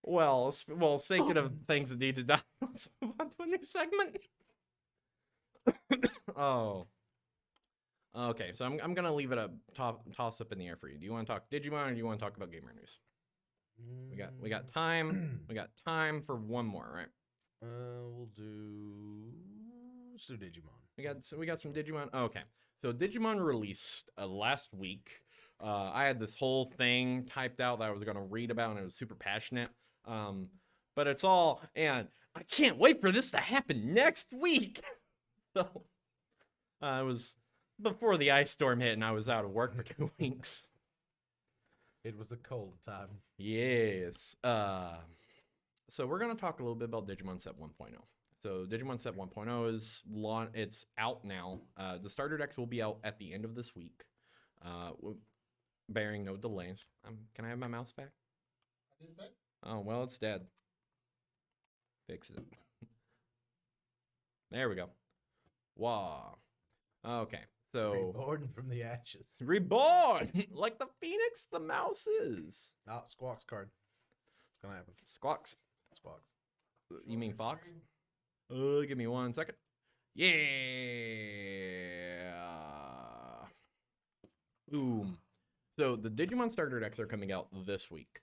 S1: Well, thinking of things that need to die, let's move on to a new segment. Oh. Okay, so I'm gonna leave it a toss up in the air for you. Do you want to talk Digimon or do you want to talk about gamer news? We got time. We got time for one more, right?
S2: Let's do Digimon.
S1: We got some Digimon. Oh, okay, so Digimon released last week. I had this whole thing typed out that I was gonna read about, and it was super passionate. But it's all, and I can't wait for this to happen next week. So it was before the ice storm hit, and I was out of work for 2 weeks.
S2: It was a cold time.
S1: Yes. So we're gonna talk a little bit about Digimon Set 1.0. So Digimon Set 1.0 is it's out now. The starter decks will be out at the end of this week, bearing no delays. Can I have my mouse back?
S3: I did that.
S1: Oh well, it's dead. Fix it. There we go. Wow. Okay. So
S2: Reborn from the ashes.
S1: reborn like the phoenix the mouse is.
S2: Oh, Squawk's card. It's gonna happen.
S1: Squawks.
S2: Squawks.
S1: You mean Fox? Give me 1 second. Yeah. Boom. So the Digimon starter decks are coming out this week.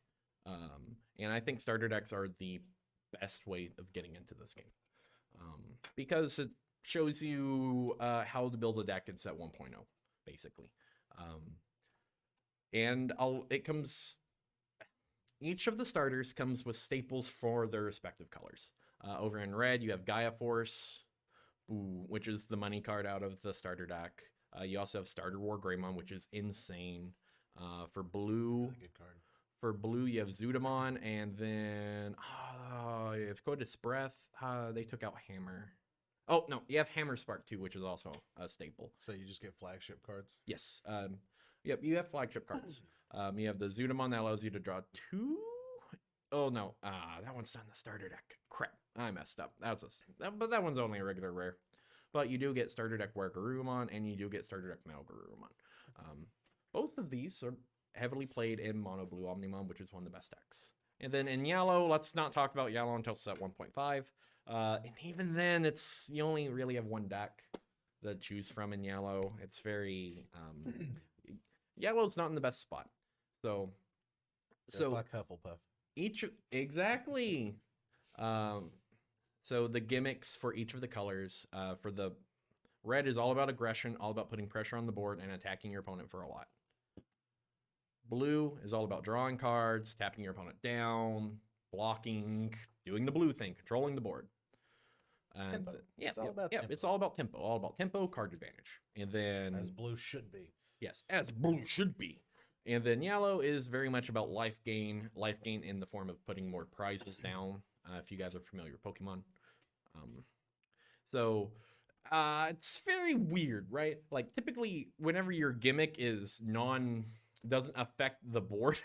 S1: And I think starter decks are the best way of getting into this game. Because it shows you how to build a deck in Set 1.0, basically. And each of the starters comes with staples for their respective colors. Over in red, you have Gaia Force, which is the money card out of the starter deck. You also have Starter War Greymon, which is insane. For blue,
S2: Really good card.
S1: For blue, you have Zudamon, and then you have Codis Breath. They took out Hammer. Oh no, you have Hammer Spark too, which is also a staple.
S2: So you just get flagship cards.
S1: Yes. Yep, you have flagship cards. You have the Zudamon that allows you to draw 2. Oh no, that one's not in the starter deck. Crap, I messed up. But that one's only a regular rare. But you do get starter deck Garurumon, and you do get starter deck Malgarurumon. Both of these are heavily played in Mono Blue Omnimon, which is one of the best decks. And then in Yellow, let's not talk about Yellow until Set 1.5. And even then, you only really have one deck to choose from in Yellow. It's very Yellow's not in the best spot. So
S2: Just like Hufflepuff.
S1: Exactly. So the gimmicks for each of the colors, for the red is all about aggression, all about putting pressure on the board and attacking your opponent for a lot. Blue is all about drawing cards, tapping your opponent down, blocking, doing the blue thing, controlling the board. And
S2: Tempo.
S1: Yeah,
S2: It's all about tempo.
S1: it's all about tempo, card advantage. And then
S2: As blue should be.
S1: yes, as blue should be. And then yellow is very much about life gain in the form of putting more prizes down. If you guys are familiar with Pokemon, so it's very weird, right? Like typically, whenever your gimmick is doesn't affect the board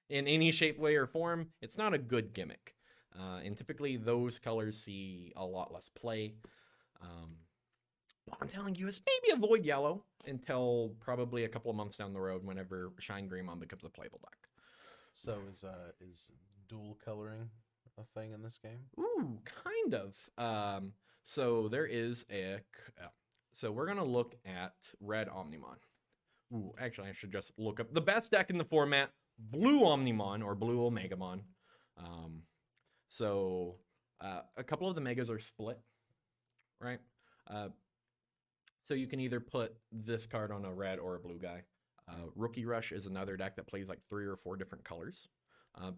S1: in any shape, way, or form, it's not a good gimmick. And typically, those colors see a lot less play. What I'm telling you is maybe avoid yellow until probably a couple of months down the road, whenever Shine Greymon becomes a playable deck.
S2: So is dual coloring a thing in this game?
S1: Ooh, kind of. So there is so we're gonna look at Red Omnimon. Ooh, actually, I should just look up the best deck in the format: Blue Omnimon or Blue Omegamon. So a couple of the megas are split, right? So you can either put this card on a red or a blue guy. Rookie Rush is another deck that plays like 3 or 4 different colors,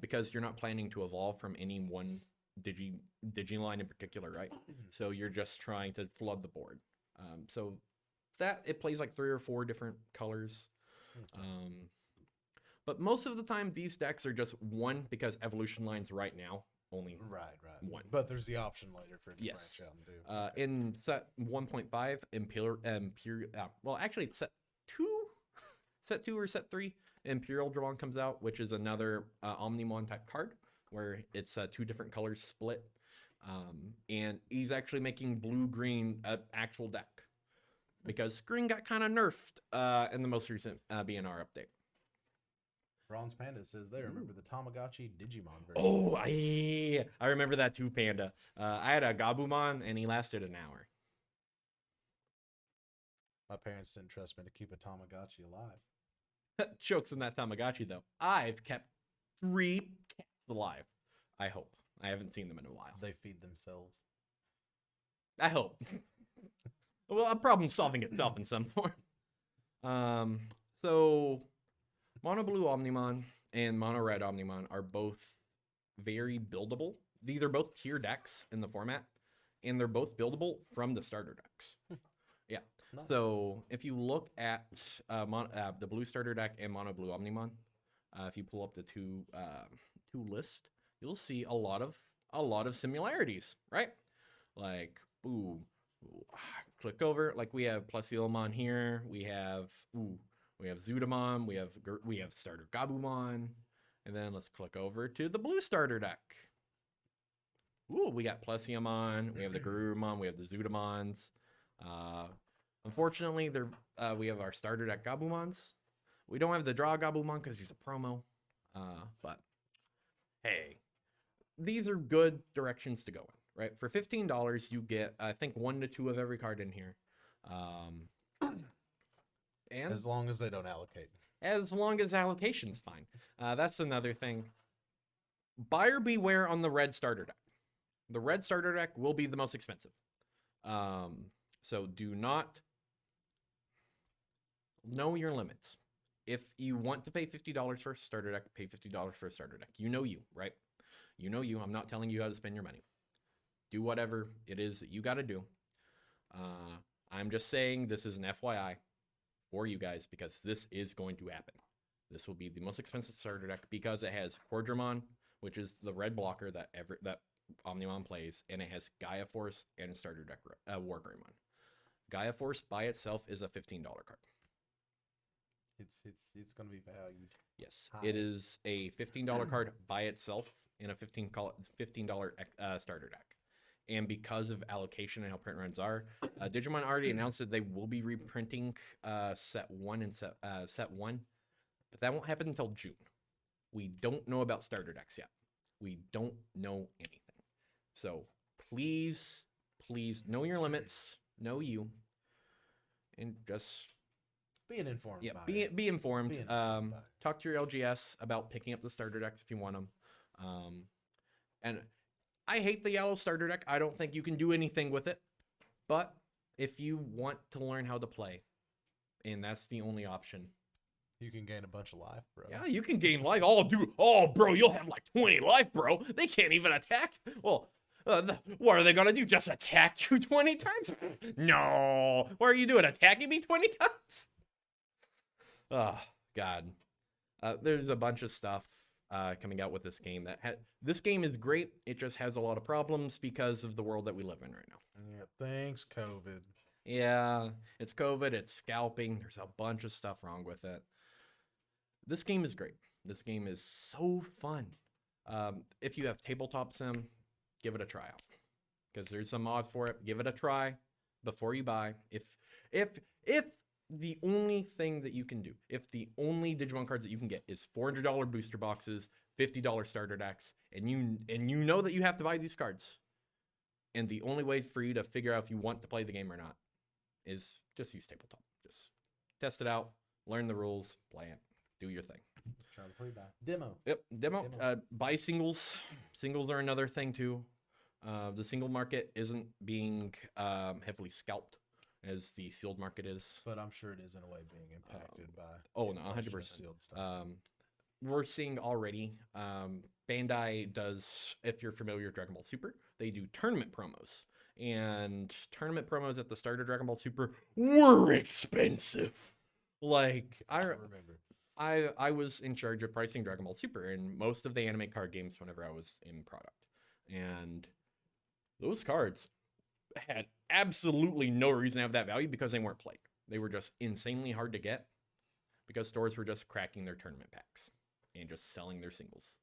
S1: because you're not planning to evolve from any one Digiline in particular, right? So you're just trying to flood the board. So that it plays like 3 or 4 different colors. But most of the time, these decks are just one, because evolution lines right now only
S2: Right.
S1: one.
S2: But there's the option later for it to
S1: Yes.
S2: branch out and do.
S1: In set 1.5, Imperial. Well, actually, it's set 2, set 2 or set 3. Imperial Drawon comes out, which is another Omnimon type card, where it's 2 different colors split. And he's actually making blue-green an actual deck, because green got kind of nerfed in the most recent BNR update.
S2: Bronze Panda says they remember the Tamagotchi Digimon version.
S1: Oh, I remember that too, Panda. I had a Gabumon, and he lasted an hour.
S2: My parents didn't trust me to keep a Tamagotchi alive.
S1: Jokes in that Tamagotchi, though. I've kept 3 cats alive. I hope. I haven't seen them in a while.
S2: They feed themselves.
S1: I hope. Well, a problem solving itself in some form. So Mono Blue Omnimon and Mono Red Omnimon are both very buildable. These are both tier decks in the format, and they're both buildable from the starter decks. Yeah.
S2: Nice.
S1: So if you look at the blue starter deck and Mono Blue Omnimon, if you pull up the two list, you'll see a lot of similarities, right? Like, click over. Like we have Plesiomon here. We have Zudamon. We have starter Gabumon, and then let's click over to the blue starter deck. Ooh, we got Plesiomon. We have the Garurumon. We have the Zudamons. Unfortunately, we have our starter deck Gabumons. We don't have the draw Gabumon because he's a promo. But hey, these are good directions to go in, right? For $15, you get, I think, 1 to 2 of every card in here. And
S2: As long as they don't allocate.
S1: as long as allocation's fine. That's another thing. Buyer beware on the red starter deck. The red starter deck will be the most expensive. So do not know your limits. If you want to pay $50 for a starter deck, pay $50 for a starter deck. You know you, right? You know you. I'm not telling you how to spend your money. Do whatever it is that you got to do. I'm just saying this is an FYI for you guys, because this is going to happen. This will be the most expensive starter deck because it has Quadramon, which is the red blocker that Omnimon plays, and it has Gaia Force and a starter deck Wargreymon. Gaia Force by itself is a $15 card.
S2: It's going to be valued.
S1: Yes,
S2: high.
S1: it is a $15 card by itself in a $15 starter deck. And because of allocation and how print runs are, Digimon already announced that they will be reprinting set 1 and set 1, but that won't happen until June. We don't know about starter decks yet. We don't know anything. So please know your limits, know you, and just
S2: Be an informed buyer.
S1: be informed.
S2: Be an informed buyer.
S1: Talk to your LGS about picking up the starter decks if you want them. And I hate the yellow starter deck. I don't think you can do anything with it. But if you want to learn how to play, and that's the only option.
S2: You can gain a bunch of life, bro.
S1: Yeah, you can gain life. Oh, dude. Oh, bro, you'll have like 20 life, bro. They can't even attack. Well, what are they going to do? Just attack you 20 times? No. What are you doing? Attacking me 20 times? Oh, God. There's a bunch of stuff coming out with this game. This game is great. It just has a lot of problems because of the world that we live in right now.
S2: Yeah, thanks, COVID.
S1: Yeah, it's COVID. It's scalping. There's a bunch of stuff wrong with it. This game is great. This game is so fun. If you have tabletop sim, give it a try out because there's some mods for it. Give it a try before you buy. If the only thing that you can do, if the only Digimon cards that you can get is $400 booster boxes, $50 starter decks, and you know that you have to buy these cards, and the only way for you to figure out if you want to play the game or not is just use tabletop. Just test it out, learn the rules, play it. Do your thing.
S2: Trying to pre-buy. Demo.
S1: Yep, demo. Buy singles. Singles are another thing too. The single market isn't being heavily scalped as the sealed market is.
S2: But I'm sure it is in a way being impacted by.
S1: Oh no, 100%.
S2: Sealed stuff.
S1: We're seeing already. Bandai does, if you're familiar with Dragon Ball Super, they do tournament promos. And tournament promos at the start of Dragon Ball Super were expensive. Like I
S2: remember.
S1: I was in charge of pricing Dragon Ball Super in most of the anime card games whenever I was in product. And those cards had absolutely no reason to have that value because they weren't played. They were just insanely hard to get because stores were just cracking their tournament packs and just selling their singles.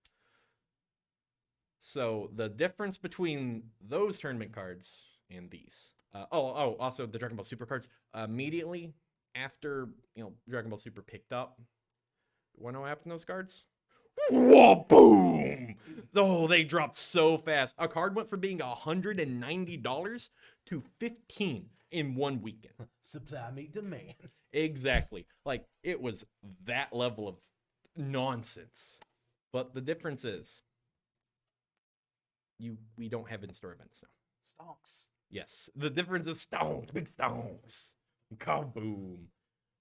S1: So the difference between those tournament cards and these. Also the Dragon Ball Super cards, immediately after, Dragon Ball Super picked up, what happened to those cards? Whoa, boom! Oh, they dropped so fast. A card went from being $190 to $15 in 1 weekend.
S2: Supply meet demand.
S1: Exactly. Like, it was that level of nonsense. But the difference is, we don't have in-store events now.
S2: Stonks.
S1: Yes, the difference is stonks, big stonks. Kaboom.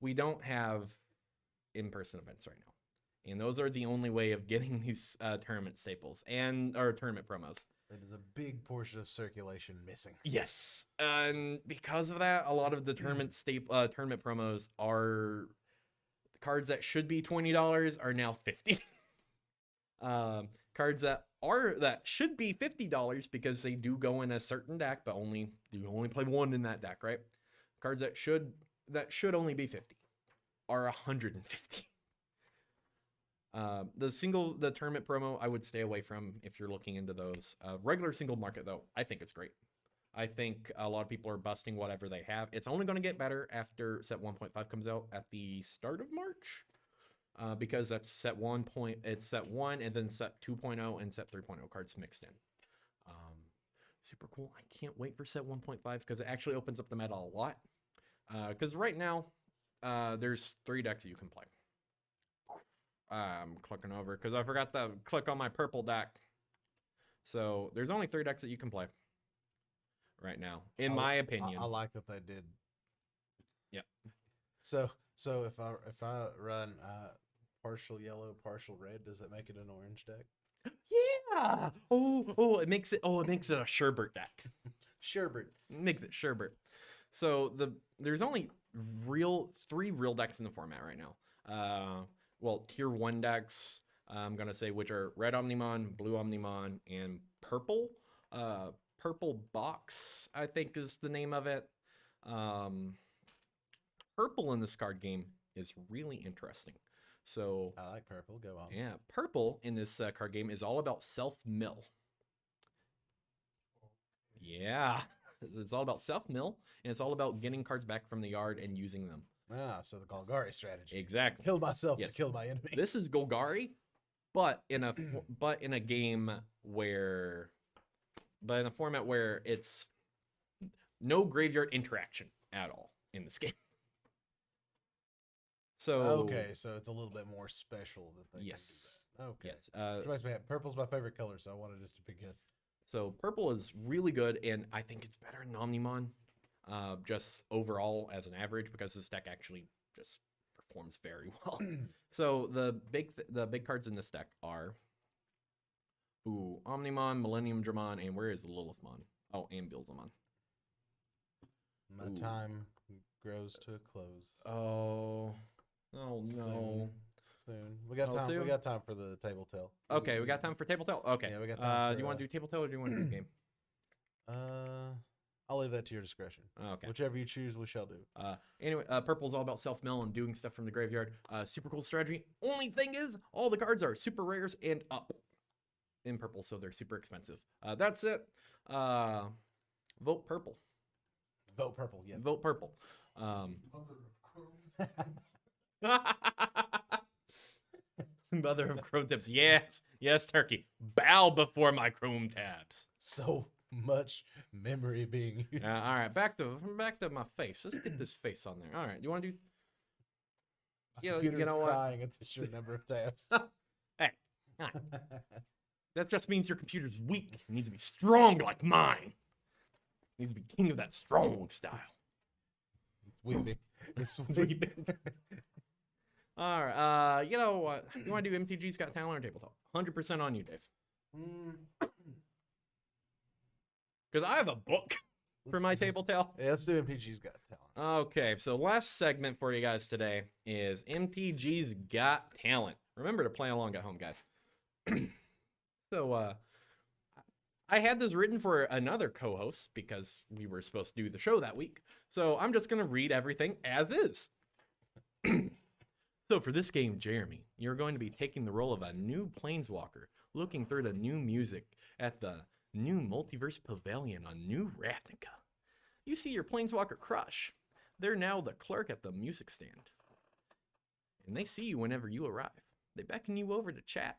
S1: We don't have in-person events right now. And those are the only way of getting these tournament staples or tournament promos.
S2: That is a big portion of circulation missing.
S1: Yes. And because of that, a lot of the tournament promos are cards that should be $20 are now $50. Cards that should be $50 because they do go in a certain deck, but you only play one in that deck, right? Cards that should only be $50 are $150. The tournament promo I would stay away from if you're looking into those. Regular single market though, I think it's great. I think a lot of people are busting whatever they have. It's only going to get better after set 1.5 comes out at the start of March. Because that's set 1 and then set 2.0 and set 3.0 cards mixed in. Super cool. I can't wait for set 1.5 because it actually opens up the meta a lot. Because right now, there's 3 decks that you can play. I'm clicking over because I forgot to click on my purple deck. So there's only 3 decks that you can play right now, in my opinion.
S2: I like that they did.
S1: Yep.
S2: So if I run partial yellow, partial red, does that make it an orange deck?
S1: Yeah. It makes it a Sherbert deck.
S2: Sherbert.
S1: Makes it Sherbert. So there's only 3 real decks in the format right now. Tier 1 decks, I'm going to say, which are Red Omnimon, Blue Omnimon, and Purple. Purple Box, I think is the name of it. Purple in this card game is really interesting. So
S2: I like purple. Go on.
S1: Yeah, purple in this card game is all about self-mill. Yeah, it's all about self-mill, and it's all about getting cards back from the yard and using them.
S2: So the Golgari strategy.
S1: Exactly.
S2: Kill myself to kill my enemy.
S1: This is Golgari, but in a game where, but in a format where it's no graveyard interaction at all in this game. So
S2: okay, so it's a little bit more special that they
S1: yes,
S2: Okay.
S1: Yes.
S2: Which makes me happy. Purple's my favorite color, so I wanted it to be good.
S1: So purple is really good, and I think it's better than Omnimon, just overall as an average, because this deck actually just performs very well. So the big cards in this deck are Omnimon, Millennium Dramon, and where is the Lilithmon? Oh, and Bilzamon.
S2: My time grows to a close.
S1: Oh no.
S2: Soon. We got time.
S1: soon?
S2: We got time for the table tell.
S1: Okay, we got time for table tell. Okay.
S2: Yeah, we got time
S1: Do you
S2: for,
S1: want to do table tell or do you want to do game?
S2: I'll leave that to your discretion.
S1: Okay.
S2: Whichever you choose, we shall do.
S1: Anyway, purple's all about self-mill and doing stuff from the graveyard. Super cool strategy. Only thing is, all the cards are super rares and up in purple, so they're super expensive. That's it. Vote purple.
S2: Vote purple. Yes.
S1: Vote purple. Mother of Chrome tabs. Yes, yes, Turkey. Bow before my Chrome tabs.
S2: So much memory being used.
S1: All right, back to my face. Let's get this face on there. All right, you want to do? You know what?
S2: Crying at the sheer number of tabs.
S1: Hey, hi. That just means your computer's weak. It needs to be strong like mine. It needs to be king of that strong style.
S2: It's weeping. It's
S1: Weeping. All right. You know what? You want to do MTG's Got Talent or tabletop? 100% on you, Dave. Because I have a book for my tabletop.
S2: Yeah, let's do MTG's Got Talent.
S1: Okay, so last segment for you guys today is MTG's Got Talent. Remember to play along at home, guys. So, I had this written for another co-host because we were supposed to do the show that week. So I'm just going to read everything as is. So for this game, Jeremy, you're going to be taking the role of a new planeswalker, looking through the new music at the new Multiverse Pavilion on New Ravnica. You see your planeswalker crush. They're now the clerk at the music stand. And they see you whenever you arrive. They beckon you over to chat.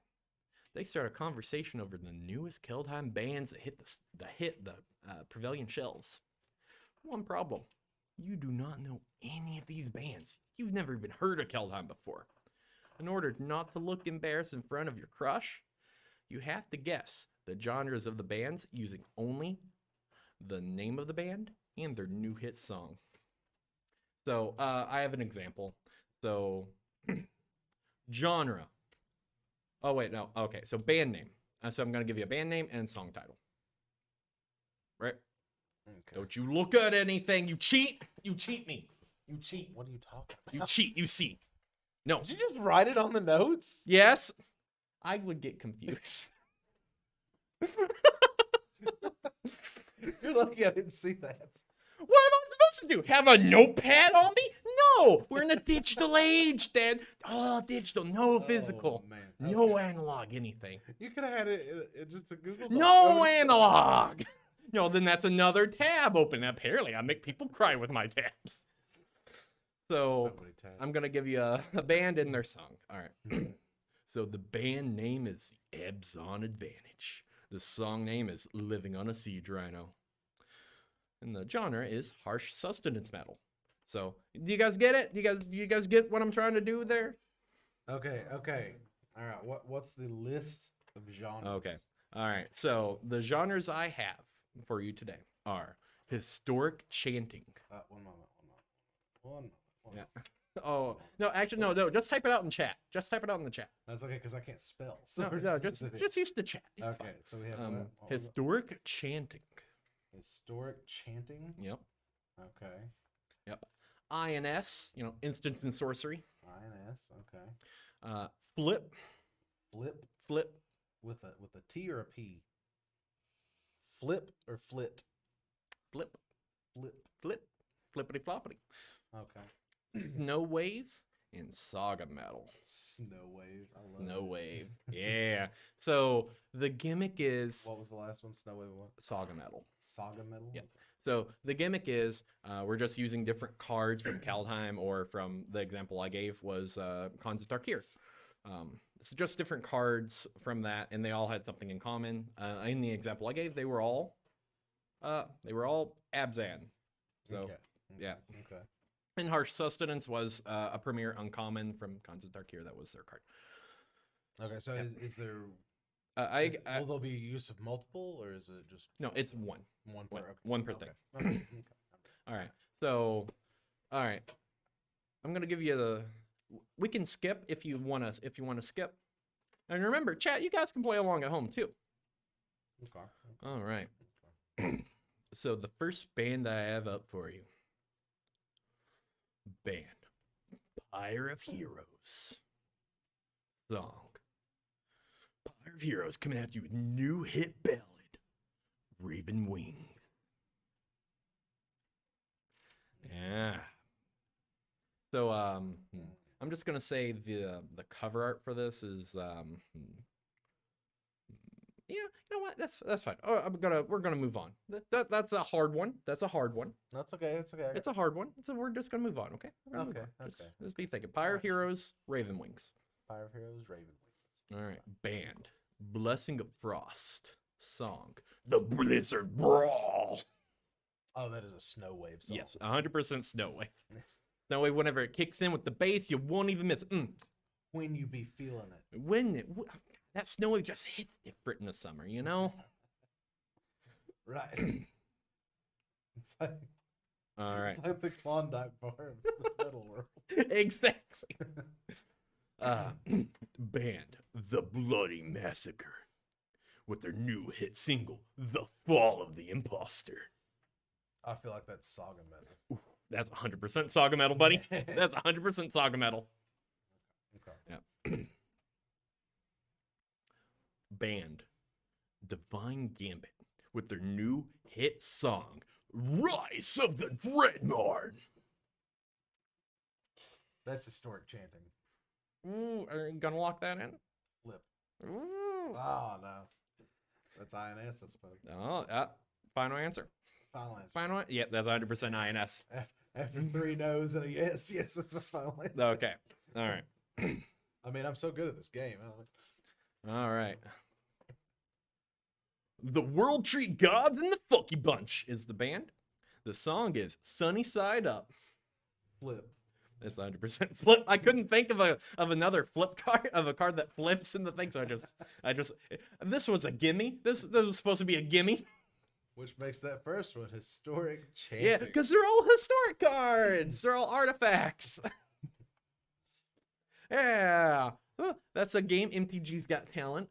S1: They start a conversation over the newest Keldheim bands that hit the Pavilion shelves. One problem. You do not know any of these bands. You've never even heard of Keldheim before. In order not to look embarrassed in front of your crush, you have to guess the genres of the bands using only the name of the band and their new hit song. So, I have an example. So, genre. Oh, wait, no. Okay, so band name. So I'm going to give you a band name and song title. Right?
S2: Okay.
S1: Don't you look at anything. You cheat. You cheat me. You cheat.
S2: What are you talking about?
S1: You cheat. You see. No.
S2: Did you just write it on the notes?
S1: Yes. I would get confused.
S2: You're lucky I didn't see that.
S1: What am I supposed to do? Have a notepad on me? No. We're in the digital age, Dad. Oh, digital. No physical.
S2: Oh, man.
S1: No analog anything.
S2: You could have had it just a Google Doc.
S1: No analog. No, then that's another tab open. Apparently, I make people cry with my tabs. So, I'm going to give you a band and their song. All right. So, the band name is Ebbs on Advantage. The song name is Living on a Siege Rhino. And the genre is harsh sustenance metal. So, do you guys get it? Do you guys get what I'm trying to do there?
S2: Okay. All right. What's the list of genres?
S1: Okay. All right. So, the genres I have for you today are historic chanting.
S2: One moment.
S1: Yeah. Oh, no, actually, no. Just type it out in chat. Just type it out in the chat.
S2: That's okay, because I can't spell.
S1: No, just use the chat. It's
S2: Okay,
S1: fine.
S2: so we have
S1: Historic chanting.
S2: historic chanting.
S1: Yep.
S2: Okay.
S1: Yep. INS, instance and sorcery.
S2: INS. Okay.
S1: Flip.
S2: Flip with a T or a P. Flip or flit.
S1: Flip. Flippity floppity.
S2: Okay.
S1: Snow wave and saga metal.
S2: Snow wave. I love
S1: Snow
S2: it.
S1: wave. Yeah. So the gimmick is
S2: What was the last one? Snow wave. What?
S1: saga metal.
S2: Saga metal.
S1: Yeah. So the gimmick is we're just using different cards from Kaldheim, or from the example I gave was Khans of Tarkir. So just different cards from that, and they all had something in common. In the example I gave, they were all Abzan. So
S2: Okay.
S1: yeah.
S2: Okay.
S1: And Harsh Sustenance was a premier uncommon from Khans of Tarkir. That was their card.
S2: Okay, so
S1: Yeah.
S2: is there?
S1: Will
S2: there be use of multiple, or is it just
S1: no, it's one.
S2: one
S1: One,
S2: per? Okay.
S1: one per
S2: Okay.
S1: thing.
S2: Okay.
S1: All right. So, all right. I'm gonna give you the. We can skip if you want to. If you want to skip, and remember, chat. You guys can play along at home too.
S2: Okay.
S1: All right. So the first band I have up for you, band Pyre of Heroes song. Pyre of Heroes coming at you with new hit ballad, Raven Wings. Yeah. So I'm just gonna say the cover art for this is yeah, you know what? That's fine. Oh, we're gonna move on. That's a hard one. That's a hard one.
S2: That's okay. That's okay.
S1: It's a hard one. We're just gonna move on. Okay. We're gonna move
S2: Okay,
S1: on.
S2: okay.
S1: Just be thinking. Pyre of Heroes, Raven Wings.
S2: Fire of Heroes, Raven Wings.
S1: All right. Band Blessing of Frost song, The Blizzard Brawl.
S2: Oh, that is a snow wave song.
S1: Yes, 100% Snow Wave. Snow Wave, whenever it kicks in with the bass, you won't even miss it.
S2: When you be feeling it.
S1: That Snow Wave just hits different in the summer, you know?
S2: Right. It's like,
S1: All right.
S2: it's like the Klondike bar of the metal world.
S1: Exactly. Band The Bloody Massacre with their new hit single, The Fall of the Imposter.
S2: I feel like that's Saga metal.
S1: That's 100% Saga Metal, buddy. That's 100% Saga Metal.
S2: Okay.
S1: Yeah. Band Divine Gambit with their new hit song, Rise of the Dreadnought.
S2: That's historic chanting.
S1: Ooh, are you gonna lock that in?
S2: Flip.
S1: Ooh.
S2: Oh, no. That's INS, I suppose.
S1: Oh, final answer.
S2: Final answer.
S1: Final answer? Yeah, that's 100% INS.
S2: After 3 no's and a yes, that's my final answer.
S1: Okay. All right.
S2: I mean, I'm so good at this game.
S1: All right. The World Tree Gods and the Funky Bunch is the band. The song is Sunny Side Up.
S2: Flip.
S1: It's 100% flip. I couldn't think of another flip card, of a card that flips in the thing, so I just this was a gimme. This was supposed to be a gimme.
S2: Which makes that first one historic chanting.
S1: Yeah, because they're all historic cards. They're all artifacts. Yeah. That's a game. MTG's Got Talent.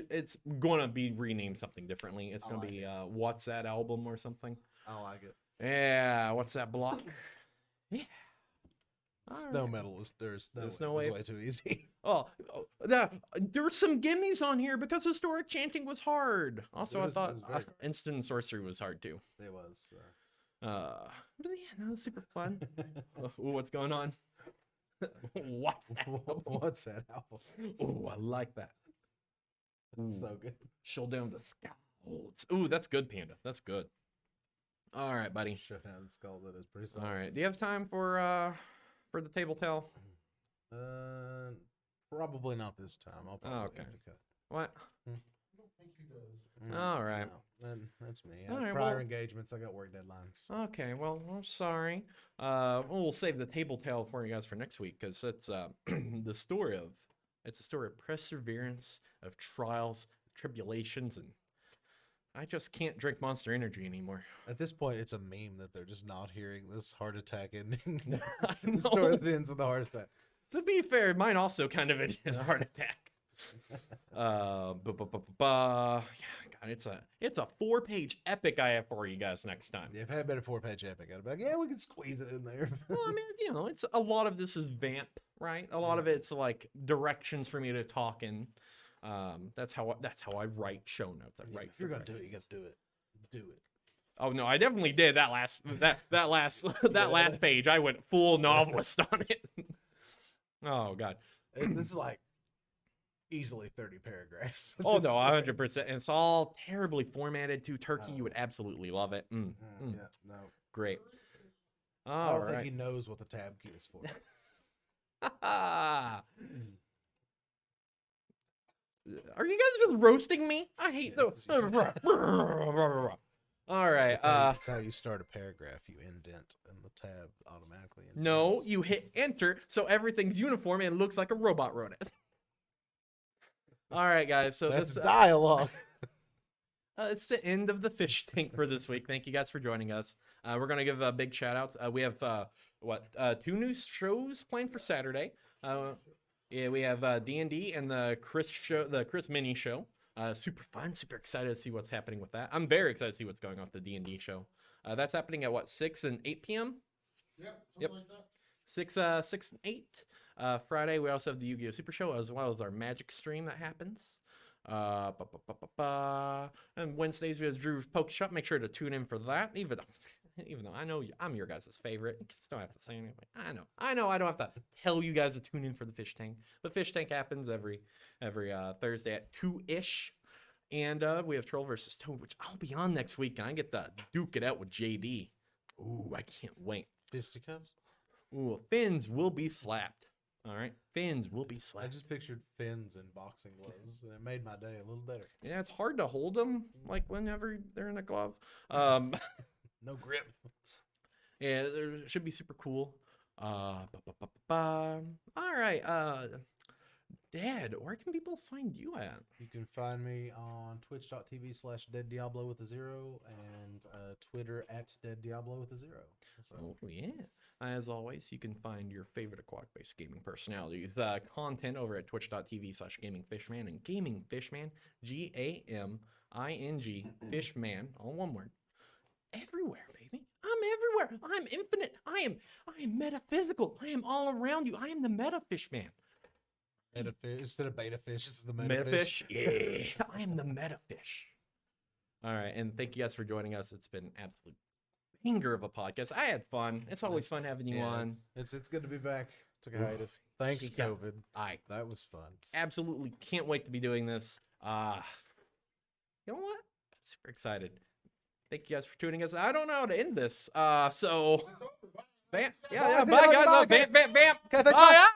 S1: It's gonna be renamed something differently. It's gonna be What's That Album or something.
S2: I like it.
S1: Yeah, What's That Block? Yeah.
S2: Snow metal was
S1: Snow Wave
S2: way too easy.
S1: There were some gimmies on here because historic chanting was hard. Also, I thought instant sorcery was hard too.
S2: It was.
S1: But yeah, no, it's super fun. Ooh, what's going on? What's that?
S2: What's that album?
S1: Oh, I like that.
S2: That's so good.
S1: Show down the scouts. Ooh, that's good, Panda. That's good. All right, buddy.
S2: Show down the skull. That is pretty solid.
S1: All right. Do you have time for the table tell?
S2: Probably not this time. I'll probably
S1: okay.
S2: have to cut.
S1: What?
S3: I don't think he does.
S1: All right.
S2: No, that's me.
S1: All right,
S2: Prior
S1: well-
S2: engagements. I got work deadlines.
S1: Okay. Well, I'm sorry. We'll save the table tell for you guys for next week because it's the story of it's a story of perseverance, of trials, tribulations, and I just can't drink Monster Energy anymore.
S2: At this point, it's a meme that they're just not hearing this heart attack ending.
S1: I know.
S2: The story that ends with a heart attack.
S1: To be fair, mine also kind of ended in a heart attack. Yeah, God, it's a 4-page epic I have for you guys next time.
S2: If I had been a 4-page epic, I'd be like, yeah, we can squeeze it in there.
S1: Well, I mean, it's a lot of this is vamp, right? A lot of it's like directions for me to talk in. That's how I write show notes. I write.
S2: If you're gonna do it, you gotta do it. Do it.
S1: Oh no, I definitely did that last last page. I went full novelist on it. Oh God.
S2: And this is like easily 30 paragraphs.
S1: Oh no, 100%. And it's all terribly formatted to Turkey. You would absolutely love it.
S2: Yeah, no.
S1: Great.
S2: I
S1: All
S2: don't think
S1: right.
S2: he knows what the tab key is for.
S1: Are you guys just roasting me? I hate the. All right.
S2: That's how you start a paragraph. You indent, and the tab automatically indents.
S1: No, you hit enter, so everything's uniform and it looks like a robot wrote it. All right, guys. So
S2: That's
S1: this
S2: dialogue.
S1: it's the end of the fish tank for this week. Thank you guys for joining us. We're gonna give a big shout out. We have 2 new shows planned for Saturday. Yeah, we have D&D and the Chris mini show. Super fun. Super excited to see what's happening with that. I'm very excited to see what's going on with the D&D show. That's happening at 6 and 8 p.m.
S3: Yep. Like that.
S1: 6 and 8. Friday we also have the Yu-Gi-Oh! Super Show as well as our Magic stream that happens. And Wednesdays we have Drew's Poke Shop. Make sure to tune in for that. Even though I know I'm your guys' favorite, you just don't have to say anything. I know. I don't have to tell you guys to tune in for the Fish Tank. But Fish Tank happens every Thursday at 2-ish. And we have Troll versus Toad, which I'll be on next week, and I get to duke it out with JD. Ooh, I can't wait.
S2: Fisticuffs?
S1: Ooh, fins will be slapped. All right, fins will be
S2: I
S1: slapped.
S2: just pictured fins and boxing gloves, and it made my day a little better.
S1: Yeah, it's hard to hold them like whenever they're in a glove.
S2: No grip.
S1: Yeah, it should be super cool. All right, Dad, where can people find you at?
S2: You can find me on twitch.tv/deaddiablo with a 0 and Twitter @deaddiablo with a 0. So.
S1: Oh, yeah. As always, you can find your favorite aquatic-based gaming personalities content over at twitch.tv/gamingfishman and gamingfishman, GAMING, Fishman, all one word. Everywhere, baby. I'm everywhere. I'm infinite. I am metaphysical. I am all around you. I am the metafish man.
S2: Metafish instead of beta fish, it's the
S1: Metafish? Yeah. I am the metafish. All right, and thank you guys for joining us. It's been absolute banger of a podcast. I had fun. It's always fun having you on.
S2: It's good to be back. Took a hiatus. Thanks,
S1: Yeah.
S2: COVID. That was fun.
S1: Absolutely can't wait to be doing this. You know what? Super excited. Thank you guys for tuning us. I don't know how to end this. So, bam. Yeah, bye guys. Bam.
S2: Okay, thanks,
S1: Bye.